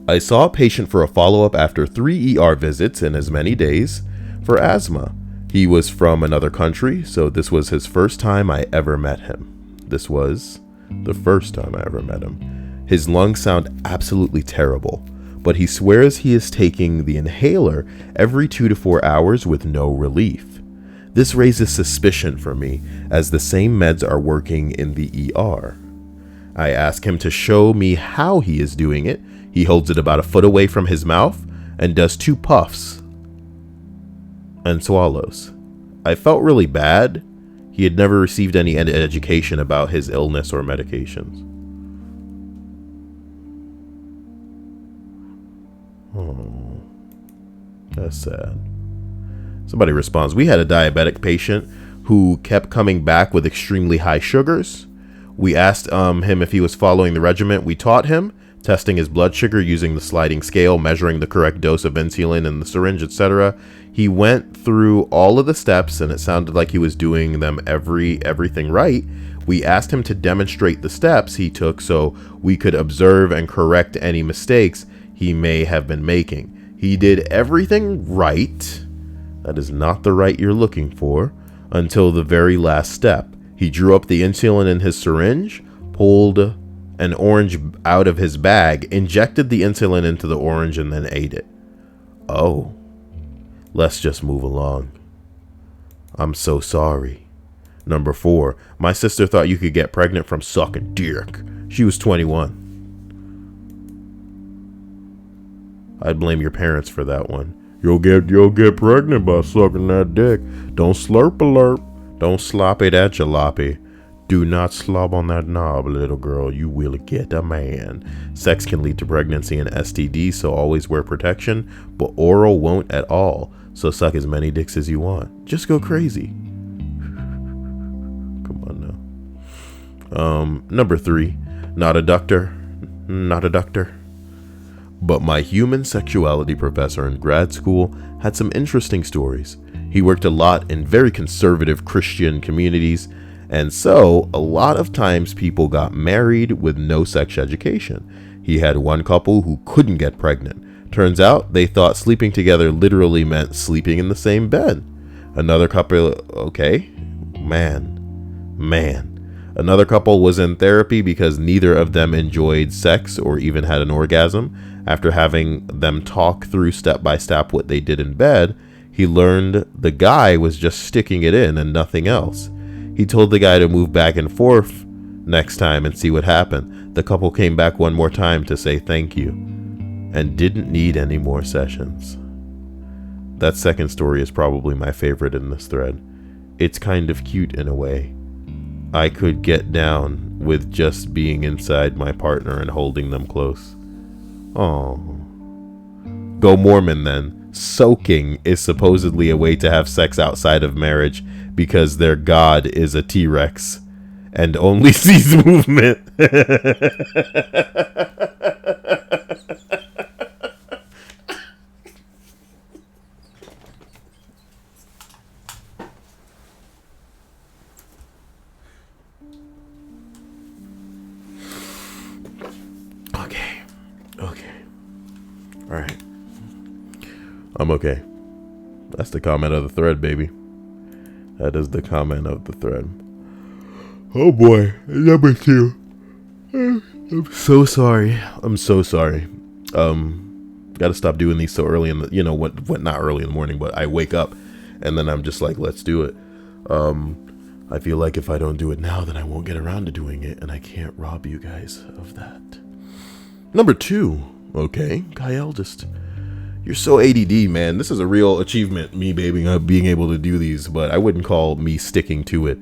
I saw a patient for a follow-up after 3 ER visits in as many days for asthma. He was from another country, so this was his first time I ever met him. This was the first time I ever met him. His lungs sound absolutely terrible, but he swears he is taking the inhaler every 2 to 4 hours with no relief. This raises suspicion for me, as the same meds are working in the ER. I ask him to show me how he is doing it. He holds it about a foot away from his mouth and does 2 puffs and swallows. I felt really bad. He had never received any education about his illness or medications. Oh, that's sad. Somebody responds, we had a diabetic patient who kept coming back with extremely high sugars. We asked him if he was following the regimen we taught him, testing his blood sugar using the sliding scale, measuring the correct dose of insulin in the syringe, etc. He went through all of the steps and it sounded like he was doing them everything right. We asked him to demonstrate the steps he took so we could observe and correct any mistakes he may have been making. He did everything right. That is not the right you're looking for. Until the very last step. He drew up the insulin in his syringe, pulled an orange out of his bag, injected the insulin into the orange, and then ate it. Oh, let's just move along. I'm so sorry. Number 4, my sister thought you could get pregnant from sucking dick. She was 21. I'd blame your parents for that one. You'll get pregnant by sucking that dick. Don't slurp alert. Don't slop it at jalopy. Do not slob on that knob, little girl. You will get a man. Sex can lead to pregnancy and STD, so always wear protection, but oral won't at all. So suck as many dicks as you want. Just go crazy. Come on now. Number 3, not a doctor. But my human sexuality professor in grad school had some interesting stories. He worked a lot in very conservative Christian communities, and so a lot of times people got married with no sex education. He had one couple who couldn't get pregnant. Turns out they thought sleeping together literally meant sleeping in the same bed. Another couple, okay, man. Another couple was in therapy because neither of them enjoyed sex or even had an orgasm. After having them talk through step by step what they did in bed, he learned the guy was just sticking it in and nothing else. He told the guy to move back and forth next time and see what happened. The couple came back one more time to say thank you and didn't need any more sessions. That second story is probably my favorite in this thread. It's kind of cute in a way. I could get down with just being inside my partner and holding them close. Oh. Go Mormon then. Soaking is supposedly a way to have sex outside of marriage because their god is a T-Rex and only sees movement. Okay. All right. I'm okay. That's the comment of the thread, baby. That is the comment of the thread. Oh boy, number 2. I'm so sorry. Gotta stop doing these so early in the, what not early in the morning, but I wake up and then I'm just like, let's do it. I feel like if I don't do it now, then I won't get around to doing it, and I can't rob you guys of that. Number 2. Okay, Guy Eldest. You're so ADD, man. This is a real achievement, me being able to do these, but I wouldn't call me sticking to it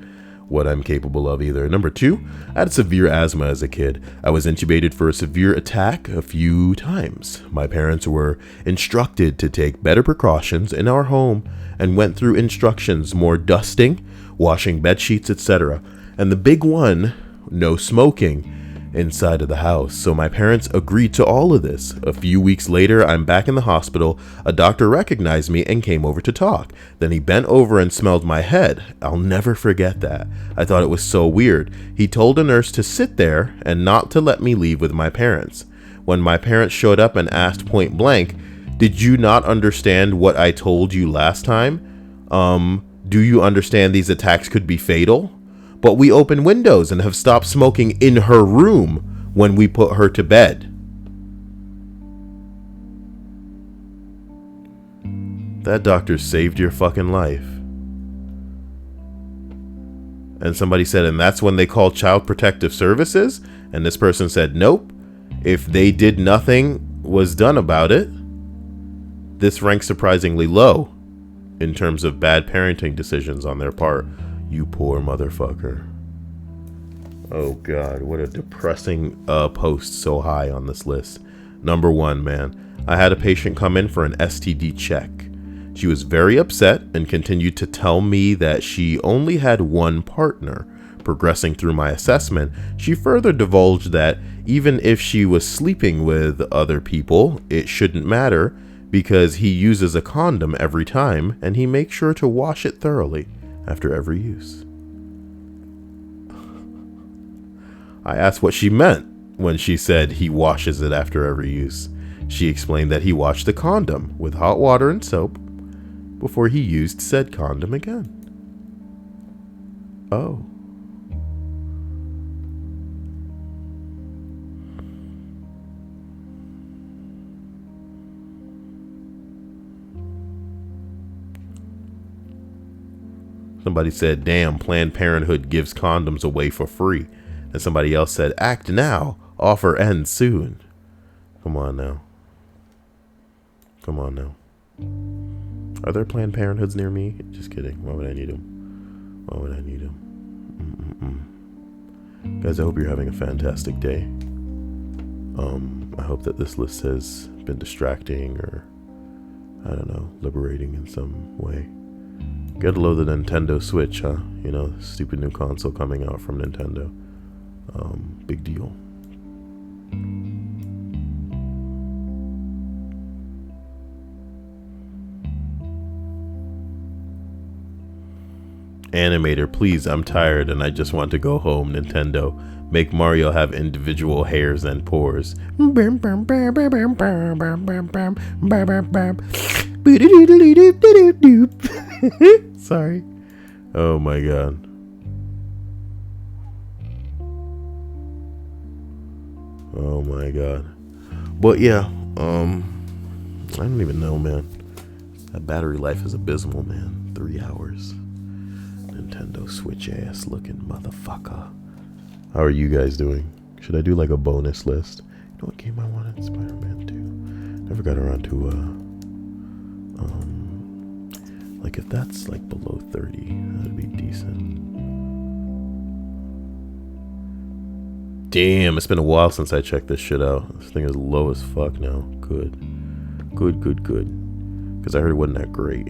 what I'm capable of either. Number 2, I had severe asthma as a kid. I was intubated for a severe attack a few times. My parents were instructed to take better precautions in our home and went through instructions, more dusting, washing bed sheets, etc. And the big one, no smoking inside of the house. So my parents agreed to all of this. A few weeks later, I'm back in the hospital. A doctor recognized me and came over to talk. Then he bent over and smelled my head. I'll never forget that. I thought it was so weird. He told a nurse to sit there and not to let me leave with my parents. When my parents showed up and asked point blank, "Did you not understand what I told you last time? Do you understand these attacks could be fatal? But we open windows and have stopped smoking in her room when we put her to bed." That doctor saved your fucking life. And somebody said, and that's when they call Child Protective Services? And this person said, nope. If they did nothing was done about it. This ranks surprisingly low in terms of bad parenting decisions on their part. You poor motherfucker. Oh God, what a depressing post so high on this list. Number 1, man. I had a patient come in for an STD check. She was very upset and continued to tell me that she only had one partner. Progressing through my assessment, she further divulged that even if she was sleeping with other people, it shouldn't matter because he uses a condom every time and he makes sure to wash it thoroughly after every use. I asked what she meant when she said he washes it after every use. She explained that he washed the condom with hot water and soap before he used said condom again. Oh. Somebody said, damn, Planned Parenthood gives condoms away for free. And somebody else said, act now, offer ends soon. Come on now. Come on now. Are there Planned Parenthoods near me? Just kidding. Why would I need them? Why would I need them? Guys, I hope you're having a fantastic day. I hope that this list has been distracting or, I don't know, liberating in some way. Gotta load the Nintendo Switch, huh? You know, stupid new console coming out from Nintendo. Big deal. Animator, please, I'm tired and I just want to go home. Nintendo, make Mario have individual hairs and pores. Sorry. Oh my god. Oh my god. But yeah, I don't even know, man. That battery life is abysmal, man. 3 hours. Nintendo Switch ass looking motherfucker. How are you guys doing? Should I do like a bonus list? You know what game I wanted? Spider-Man 2. Never got around to like if that's like below 30, that'd be decent. Damn, it's been a while since I checked this shit out. This thing is low as fuck now. Good. Because I heard it wasn't that great.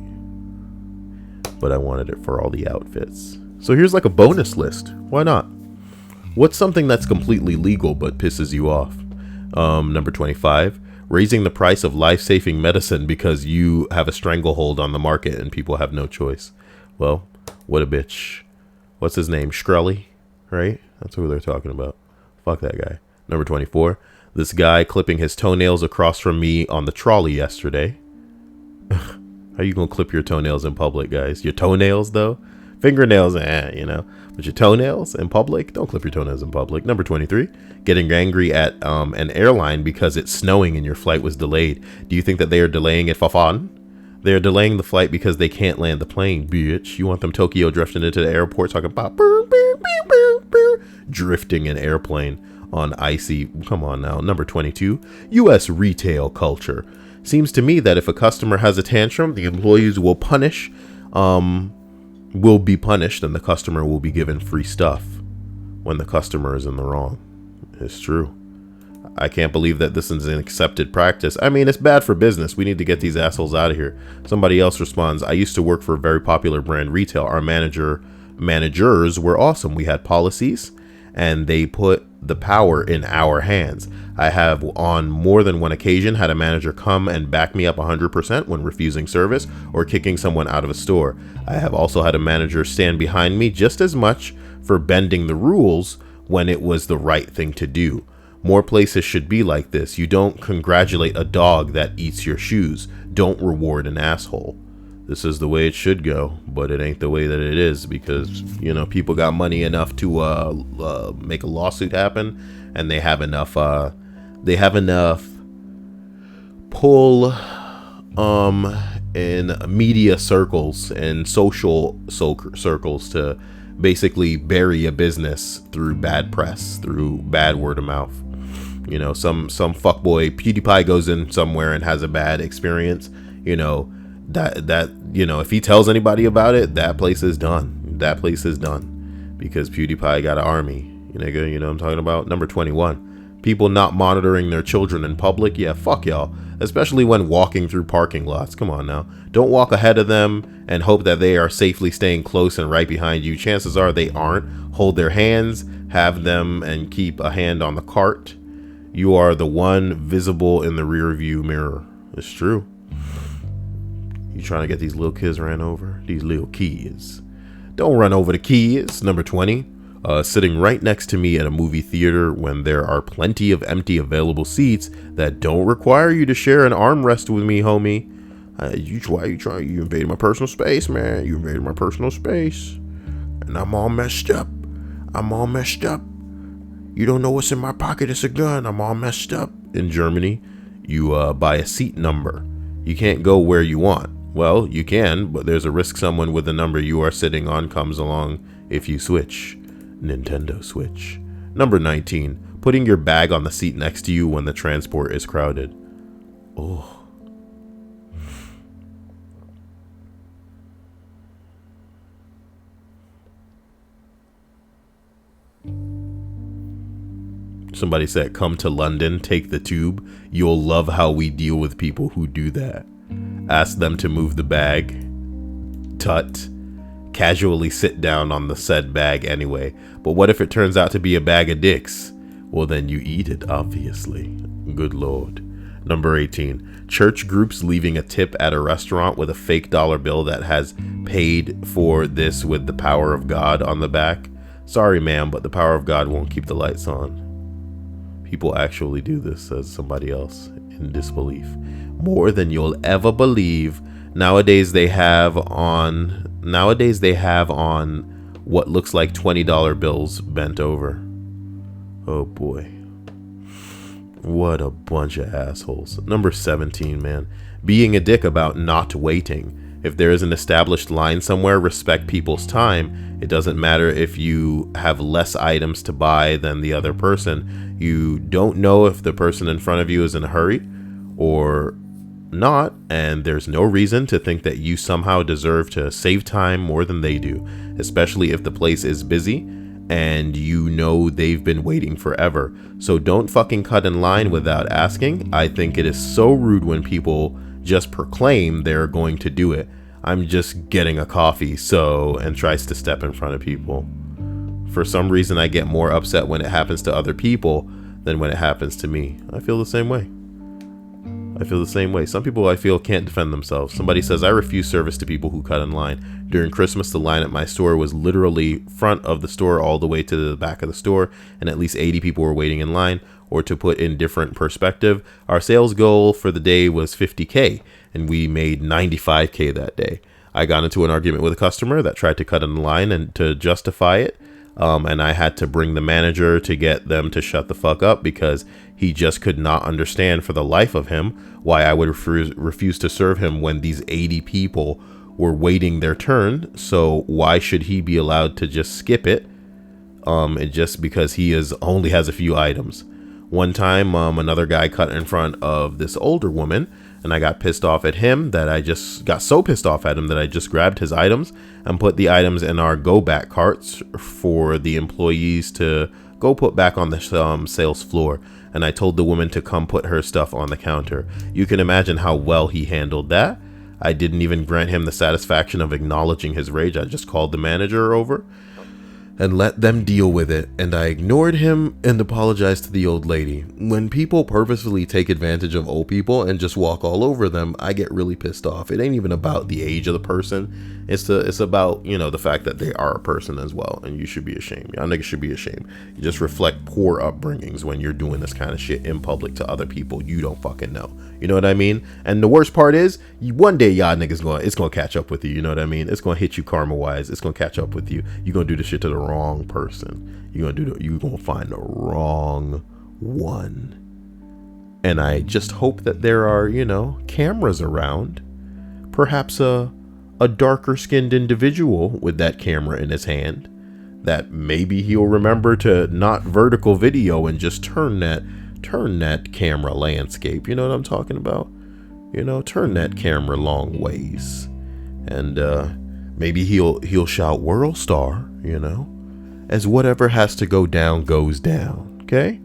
But I wanted it for all the outfits. So here's like a bonus list. Why not? What's something that's completely legal but pisses you off? Number 25. Raising the price of life-saving medicine because you have a stranglehold on the market and people have no choice. Well, what a bitch. What's his name? Shkreli? Right? That's who they're talking about. Fuck that guy. Number 24. This guy clipping his toenails across from me on the trolley yesterday. How you gonna clip your toenails in public, guys? Your toenails, though? Fingernails, you know. But your toenails in public? Don't clip your toenails in public. Number 23. Getting angry at an airline because it's snowing and your flight was delayed. Do you think that they are delaying it for fun? They are delaying the flight because they can't land the plane, bitch. You want them Tokyo drifting into the airport talking about drifting an airplane on icy. Come on now. Number 22. U.S. retail culture. Seems to me that if a customer has a tantrum, the employees will be punished and the customer will be given free stuff when the customer is in the wrong. It's true. I can't believe that this is an accepted practice. I mean, it's bad for business. We need to get these assholes out of here. Somebody else responds, I used to work for a very popular brand retail. Our managers were awesome. We had policies and they put the power in our hands. I have on more than one occasion had a manager come and back me up 100% when refusing service or kicking someone out of a store. I have also had a manager stand behind me just as much for bending the rules when it was the right thing to do. More places should be like this. You don't congratulate a dog that eats your shoes. Don't reward an asshole. This is the way it should go, but it ain't the way that it is because, you know, people got money enough to make a lawsuit happen, and they have enough pull in media circles and social circles to basically bury a business through bad press, through bad word of mouth. You know, some fuckboy PewDiePie goes in somewhere and has a bad experience, you know, that you know, if he tells anybody about it, that place is done. That place is done because PewDiePie got an army. You nigga, you know what I'm talking about? Number 21. People not monitoring their children in public. Yeah, fuck y'all. Especially when walking through parking lots. Come on now. Don't walk ahead of them and hope that they are safely staying close and right behind you. Chances are they aren't. Hold their hands, have them, and keep a hand on the cart. You are the one visible in the rear view mirror. It's true. You trying to get these little kids ran over? These little kids. Don't run over the kids. Number 20. Sitting right next to me at a movie theater when there are plenty of empty available seats that don't require you to share an armrest with me, homie. You invaded my personal space, man. You invaded my personal space. And I'm all messed up. You don't know what's in my pocket. It's a gun. I'm all messed up. In Germany, you buy a seat number. You can't go where you want. Well, you can, but there's a risk someone with the number you are sitting on comes along if you switch. Nintendo Switch. Number 19. Putting your bag on the seat next to you when the transport is crowded. Oh. Somebody said, come to London, take the tube. You'll love how we deal with people who do that. Ask them to move the bag. Tut. Casually sit down on the said bag anyway. But what if it turns out to be a bag of dicks? Well, then you eat it, obviously. Good lord. Number 18, church groups leaving a tip at a restaurant with a fake dollar bill that has paid for this with the power of God on the back. Sorry, ma'am, but the power of God won't keep the lights on. People actually do this, says somebody else in disbelief. More than you'll ever believe. Nowadays they have on what looks like $20 bills bent over. Oh boy. What a bunch of assholes. Number 17, man. Being a dick about not waiting. If there is an established line somewhere, respect people's time. It doesn't matter if you have less items to buy than the other person. You don't know if the person in front of you is in a hurry or not, and there's no reason to think that you somehow deserve to save time more than they do, especially if the place is busy and you know they've been waiting forever. So don't fucking cut in line without asking. I think it is so rude when people just proclaim they're going to do it. I'm just getting a coffee, and tries to step in front of people. For some reason, I get more upset when it happens to other people than when it happens to me. I feel the same way. Some people I feel can't defend themselves. Somebody says, I refuse service to people who cut in line. During Christmas, the line at my store was literally front of the store all the way to the back of the store, and at least 80 people were waiting in line. Or to put in different perspective, our sales goal for the day was 50K, and we made 95K that day. I got into an argument with a customer that tried to cut in line and to justify it. And I had to bring the manager to get them to shut the fuck up because he just could not understand for the life of him why I would refuse to serve him when these 80 people were waiting their turn. So why should he be allowed to just skip it? Just because he only has a few items. One time, another guy cut in front of this older woman, and I got pissed off at him that I just grabbed his items and put the items in our go back carts for the employees to go put back on the sales floor. And I told the woman to come put her stuff on the counter. You can imagine how well he handled that. I didn't even grant him the satisfaction of acknowledging his rage. I just called the manager over and let them deal with it, and I ignored him and apologized to the old lady. When people purposefully take advantage of old people and just walk all over them, I get really pissed off. It ain't even about the age of the person. It's about, the fact that they are a person as well, and you should be ashamed. Y'all niggas should be ashamed. You just reflect poor upbringings when you're doing this kind of shit in public to other people you don't fucking know. You know what I mean? And the worst part is, one day y'all niggas it's gonna catch up with you. You know what I mean? It's gonna hit you karma wise. It's gonna catch up with you. You're gonna do the shit to the wrong person. You're gonna find the wrong one. And I just hope that there are, cameras around. Perhaps a darker skinned individual with that camera in his hand, that maybe he'll remember to not vertical video and just turn that camera landscape. You know what I'm talking about? Turn that camera long ways, and maybe he'll shout "World Star," as whatever has to go down goes down. Okay.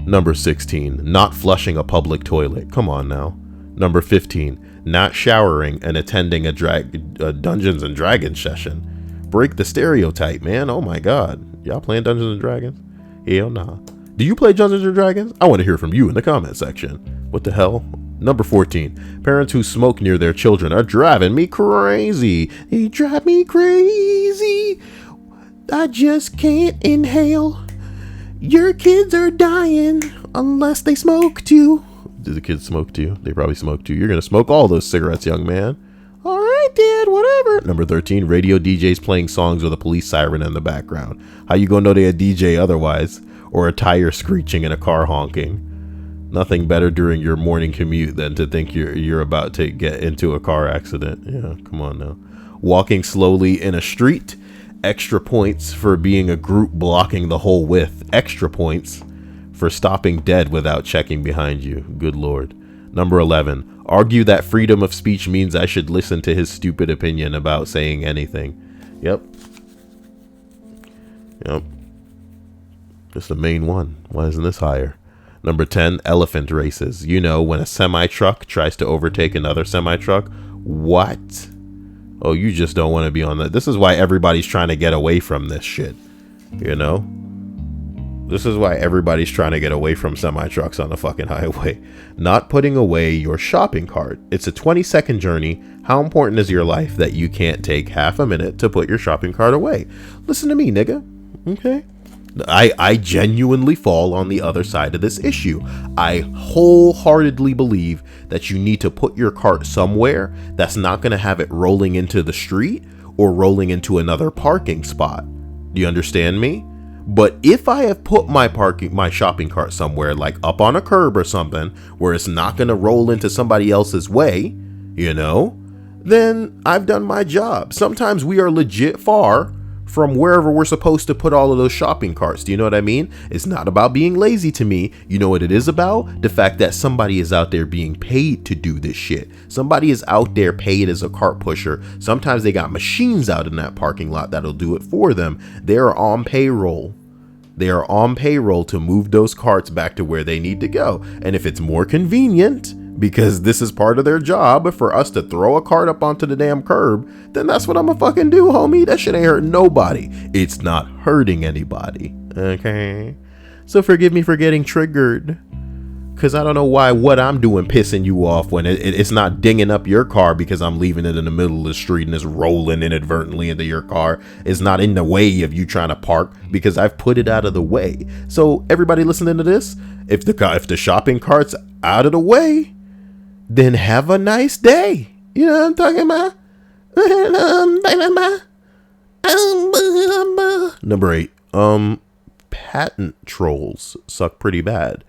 Number 16, not flushing a public toilet. Come on now. Number 15, not showering and attending a Dungeons and Dragons session. Break the stereotype, man. Oh my God. Y'all playing Dungeons and Dragons? Hell nah. Do you play Dungeons and Dragons? I want to hear from you in the comment section. What the hell? Number 14, parents who smoke near their children are driving me crazy. They drive me crazy. I just can't inhale. Your kids are dying unless they smoke too. Do the kids smoke too? They probably smoke too. You're going to smoke all those cigarettes, young man. All right, Dad, whatever. Number 13, radio DJs playing songs with a police siren in the background. How you going to know they a DJ otherwise? Or a tire screeching and a car honking. Nothing better during your morning commute than to think you're about to get into a car accident. Yeah, come on now. Walking slowly in a street. Extra points for being a group blocking the whole width. Extra points for stopping dead without checking behind you. Good Lord. Number 11. Argue that freedom of speech means I should listen to his stupid opinion about saying anything. Yep. Just the main one. Why isn't this higher? Number 10. Elephant races. When a semi-truck tries to overtake another semi-truck. What? Oh, you just don't want to be on that. This is why everybody's trying to get away from this shit. This is why everybody's trying to get away from semi-trucks on the fucking highway. Not putting away your shopping cart. It's a 20-second journey. How important is your life that you can't take half a minute to put your shopping cart away? Listen to me, nigga. Okay? I genuinely fall on the other side of this issue. I wholeheartedly believe that you need to put your cart somewhere that's not going to have it rolling into the street or rolling into another parking spot. Do you understand me? But if I have put my shopping cart somewhere, like up on a curb or something, where it's not going to roll into somebody else's way, you know, then I've done my job. Sometimes we are legit far from wherever we're supposed to put all of those shopping carts. Do you know what I mean? It's not about being lazy to me. You know what it is about? The fact that somebody is out there being paid to do this shit. Somebody is out there paid as a cart pusher. Sometimes they got machines out in that parking lot that'll do it for them. They're on payroll. They are on payroll to move those carts back to where they need to go. And if it's more convenient, because this is part of their job, for us to throw a cart up onto the damn curb, then that's what I'm gonna fucking do, homie. That shit ain't hurting nobody. It's not hurting anybody. Okay? So forgive me for getting triggered, because I don't know why what I'm doing pissing you off when it's not dinging up your car because I'm leaving it in the middle of the street and it's rolling inadvertently into your car. It's not in the way of you trying to park because I've put it out of the way. So everybody listening to this, if the shopping cart's out of the way, then have a nice day. You know what I'm talking about? Number 8. Patent trolls suck pretty bad.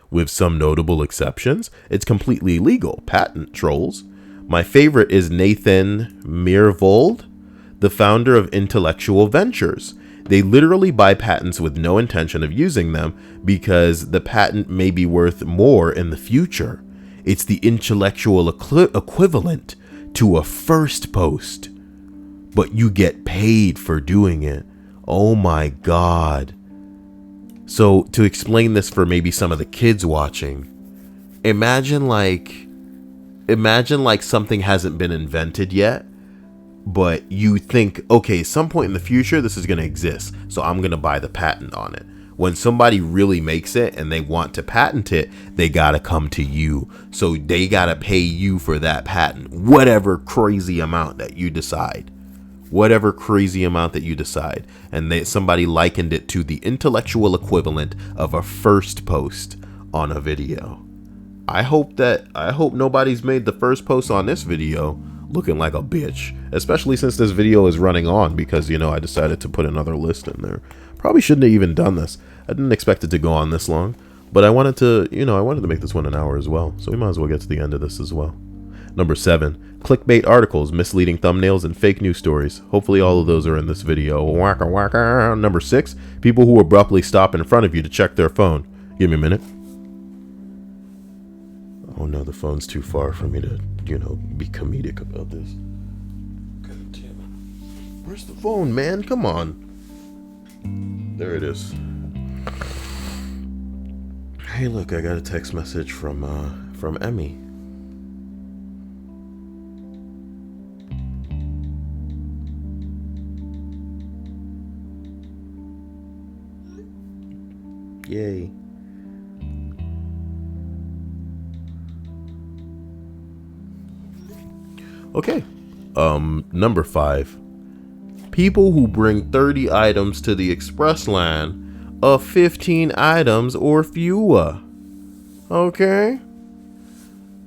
With some notable exceptions, it's completely legal. Patent trolls. My favorite is Nathan Myhrvold, the founder of Intellectual Ventures. They literally buy patents with no intention of using them because the patent may be worth more in the future. It's the intellectual equivalent to a first post, but you get paid for doing it. Oh my God. So to explain this for maybe some of the kids watching, imagine like something hasn't been invented yet, but you think, okay, some point in the future, this is going to exist. So I'm going to buy the patent on it. When somebody really makes it and they want to patent it, they got to come to you. So they got to pay you for that patent, whatever crazy amount that you decide. And somebody likened it to the intellectual equivalent of a first post on a video. I hope nobody's made the first post on this video looking like a bitch, especially since this video is running on because, you know, I decided to put another list in there. Probably shouldn't have even done this. I didn't expect it to go on this long, but I wanted to make this one an hour as well. So we might as well get to the end of this as well. Number 7, clickbait articles, misleading thumbnails, and fake news stories. Hopefully all of those are in this video. Waka waka. Number 6, people who abruptly stop in front of you to check their phone. Give me a minute. Oh no, the phone's too far for me to, be comedic about this. God damn it. Where's the phone, man? Come on. There it is. Hey, look, I got a text message from Emmy. Yay. Okay. Number 5. People who bring 30 items to the express line of 15 items or fewer. Okay?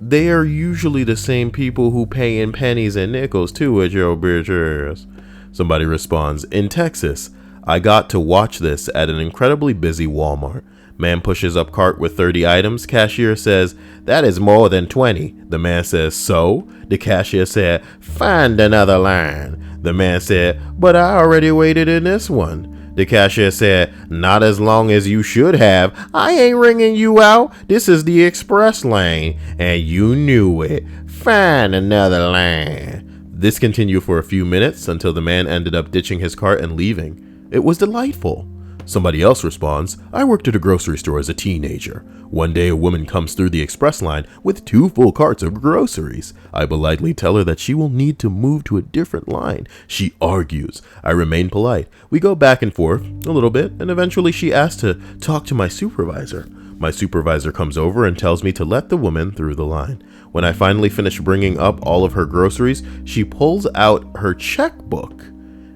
They are usually the same people who pay in pennies and nickels too at your bitches. Somebody responds, in Texas, I got to watch this at an incredibly busy Walmart. Man pushes up cart with 30 items. Cashier says, that is more than 20. The man says, so? The cashier said, find another line. The man said, but I already waited in this one. The cashier said, not as long as you should have. I ain't ringing you out. This is the express lane. And you knew it. Find another line. This continued for a few minutes until the man ended up ditching his cart and leaving. It was delightful. Somebody else responds, I worked at a grocery store as a teenager. One day a woman comes through the express line with 2 full carts of groceries. I politely tell her that she will need to move to a different line. She argues. I remain polite. We go back and forth a little bit, and eventually she asks to talk to my supervisor. My supervisor comes over and tells me to let the woman through the line. When I finally finish bringing up all of her groceries, she pulls out her checkbook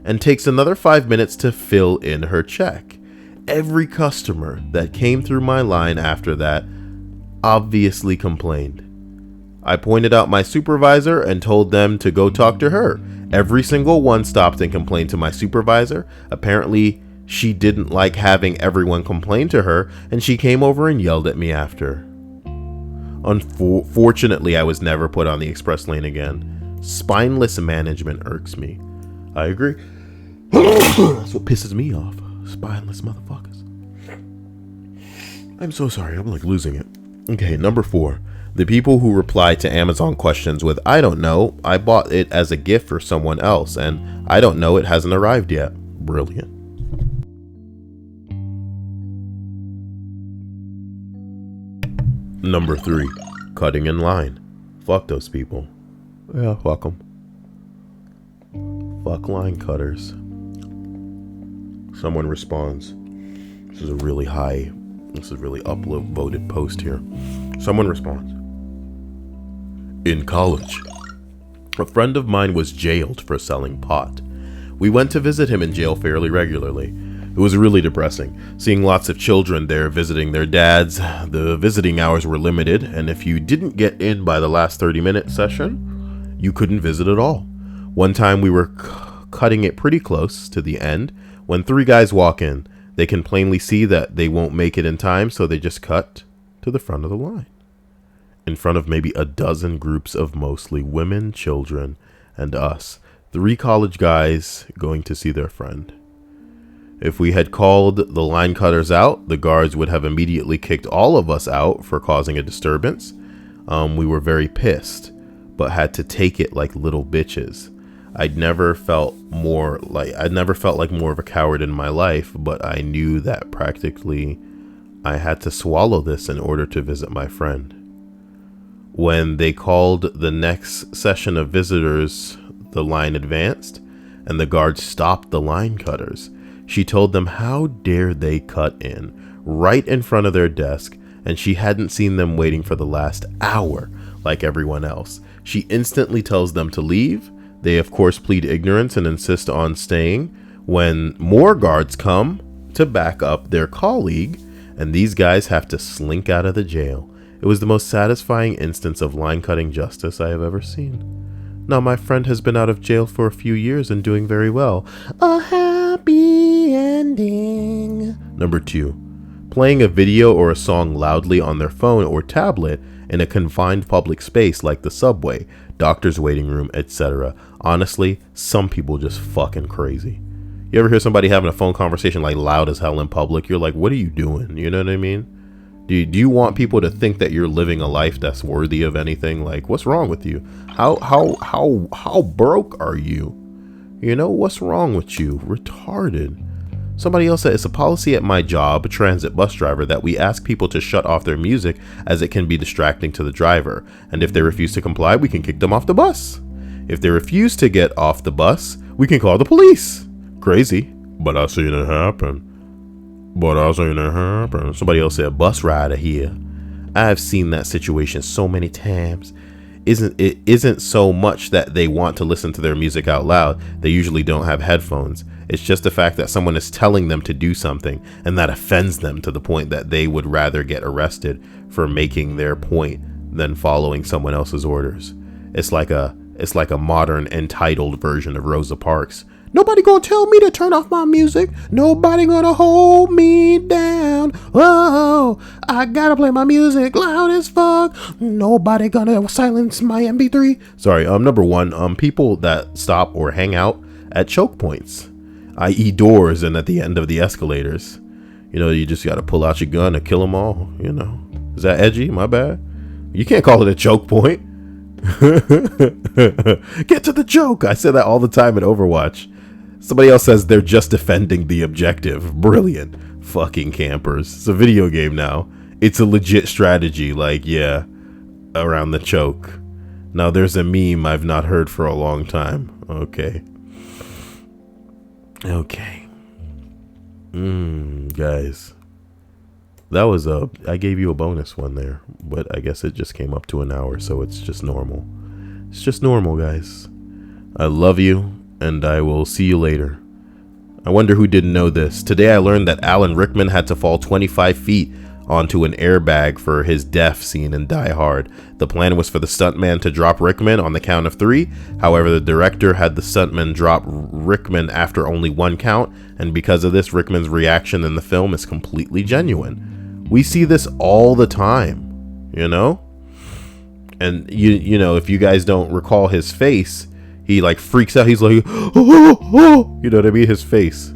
and takes another 5 minutes to fill in her check. Every customer that came through my line after that obviously complained. I pointed out my supervisor and told them to go talk to her. Every single one stopped and complained to my supervisor. Apparently, she didn't like having everyone complain to her, and she came over and yelled at me after. Unfortunately, I was never put on the express lane again. Spineless management irks me. I agree. That's what pisses me off. Spineless motherfuckers. I'm so sorry. I'm like losing it. Okay, number 4. The people who reply to Amazon questions with, I don't know, I bought it as a gift for someone else, and I don't know, it hasn't arrived yet. Brilliant. Number 3. Cutting in line. Fuck those people. Yeah, fuck them. Fuck line cutters. Someone responds. This is really upvoted post here. Someone responds. In college, a friend of mine was jailed for selling pot. We went to visit him in jail fairly regularly. It was really depressing, seeing lots of children there visiting their dads. The visiting hours were limited, and if you didn't get in by the last 30-minute session, you couldn't visit at all. One time we were cutting it pretty close to the end when 3 guys walk in. They can plainly see that they won't make it in time, so they just cut to the front of the line, in front of maybe a dozen groups of mostly women, children, and us. 3 college guys going to see their friend. If we had called the line cutters out, the guards would have immediately kicked all of us out for causing a disturbance. We were very pissed, but had to take it like little bitches. I'd never felt like more of a coward in my life, but I knew that practically I had to swallow this in order to visit my friend. When they called the next session of visitors, the line advanced, and the guards stopped the line cutters. She told them how dare they cut in, right in front of their desk, and she hadn't seen them waiting for the last hour like everyone else. She instantly tells them to leave. They of course plead ignorance and insist on staying when more guards come to back up their colleague, and these guys have to slink out of the jail. It was the most satisfying instance of line cutting justice I have ever seen. Now my friend has been out of jail for a few years and doing very well. A happy ending. Number 2. Playing a video or a song loudly on their phone or tablet in a confined public space like the subway, doctor's waiting room, etc. Honestly, some people just fucking crazy. You ever hear somebody having a phone conversation like loud as hell in public? You're like, what are you doing? You know what I mean? Do you want people to think that you're living a life that's worthy of anything? Like, what's wrong with you? How broke are you? You know, what's wrong with you? Retarded. Somebody else said, it's a policy at my job, a transit bus driver, that we ask people to shut off their music as it can be distracting to the driver. And if they refuse to comply, we can kick them off the bus. If they refuse to get off the bus, we can call the police. Crazy, but I seen it happen. Somebody else said, bus rider here. I've seen that situation so many times. It isn't so much that they want to listen to their music out loud. They usually don't have headphones. It's just the fact that someone is telling them to do something, and that offends them to the point that they would rather get arrested for making their point than following someone else's orders. It's like a modern entitled version of Rosa Parks. Nobody gonna tell me to turn off my music. Nobody gonna hold me down. Oh, I gotta play my music loud as fuck. Nobody gonna silence my MP3. Sorry, number 1, people that stop or hang out at choke points, i.e. doors and at the end of the escalators. You know, you just gotta pull out your gun and kill them all, you know. Is that edgy? My bad. You can't call it a choke point. Get to the joke. I say that all the time in Overwatch. Somebody else says they're just defending the objective. Brilliant. Fucking campers. It's a video game now. It's a legit strategy, like, yeah, around the choke. Now there's a meme I've not heard for a long time. Okay. Okay. Guys. That was I gave you a bonus one there, but I guess it just came up to an hour, so it's just normal. It's just normal, guys. I love you, and I will see you later. I wonder who didn't know this. Today I learned that Alan Rickman had to fall 25 feet onto an airbag for his death scene in Die Hard. The plan was for the stuntman to drop Rickman on the count of 3. However, the director had the stuntman drop Rickman after only 1 count, and because of this, Rickman's reaction in the film is completely genuine. We see this all the time, you know? And you know, if you guys don't recall his face, he like freaks out. He's like, oh, oh. You know what I mean? His face.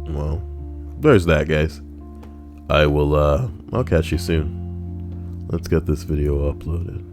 Well, there's that, guys. I'll catch you soon. Let's get this video uploaded.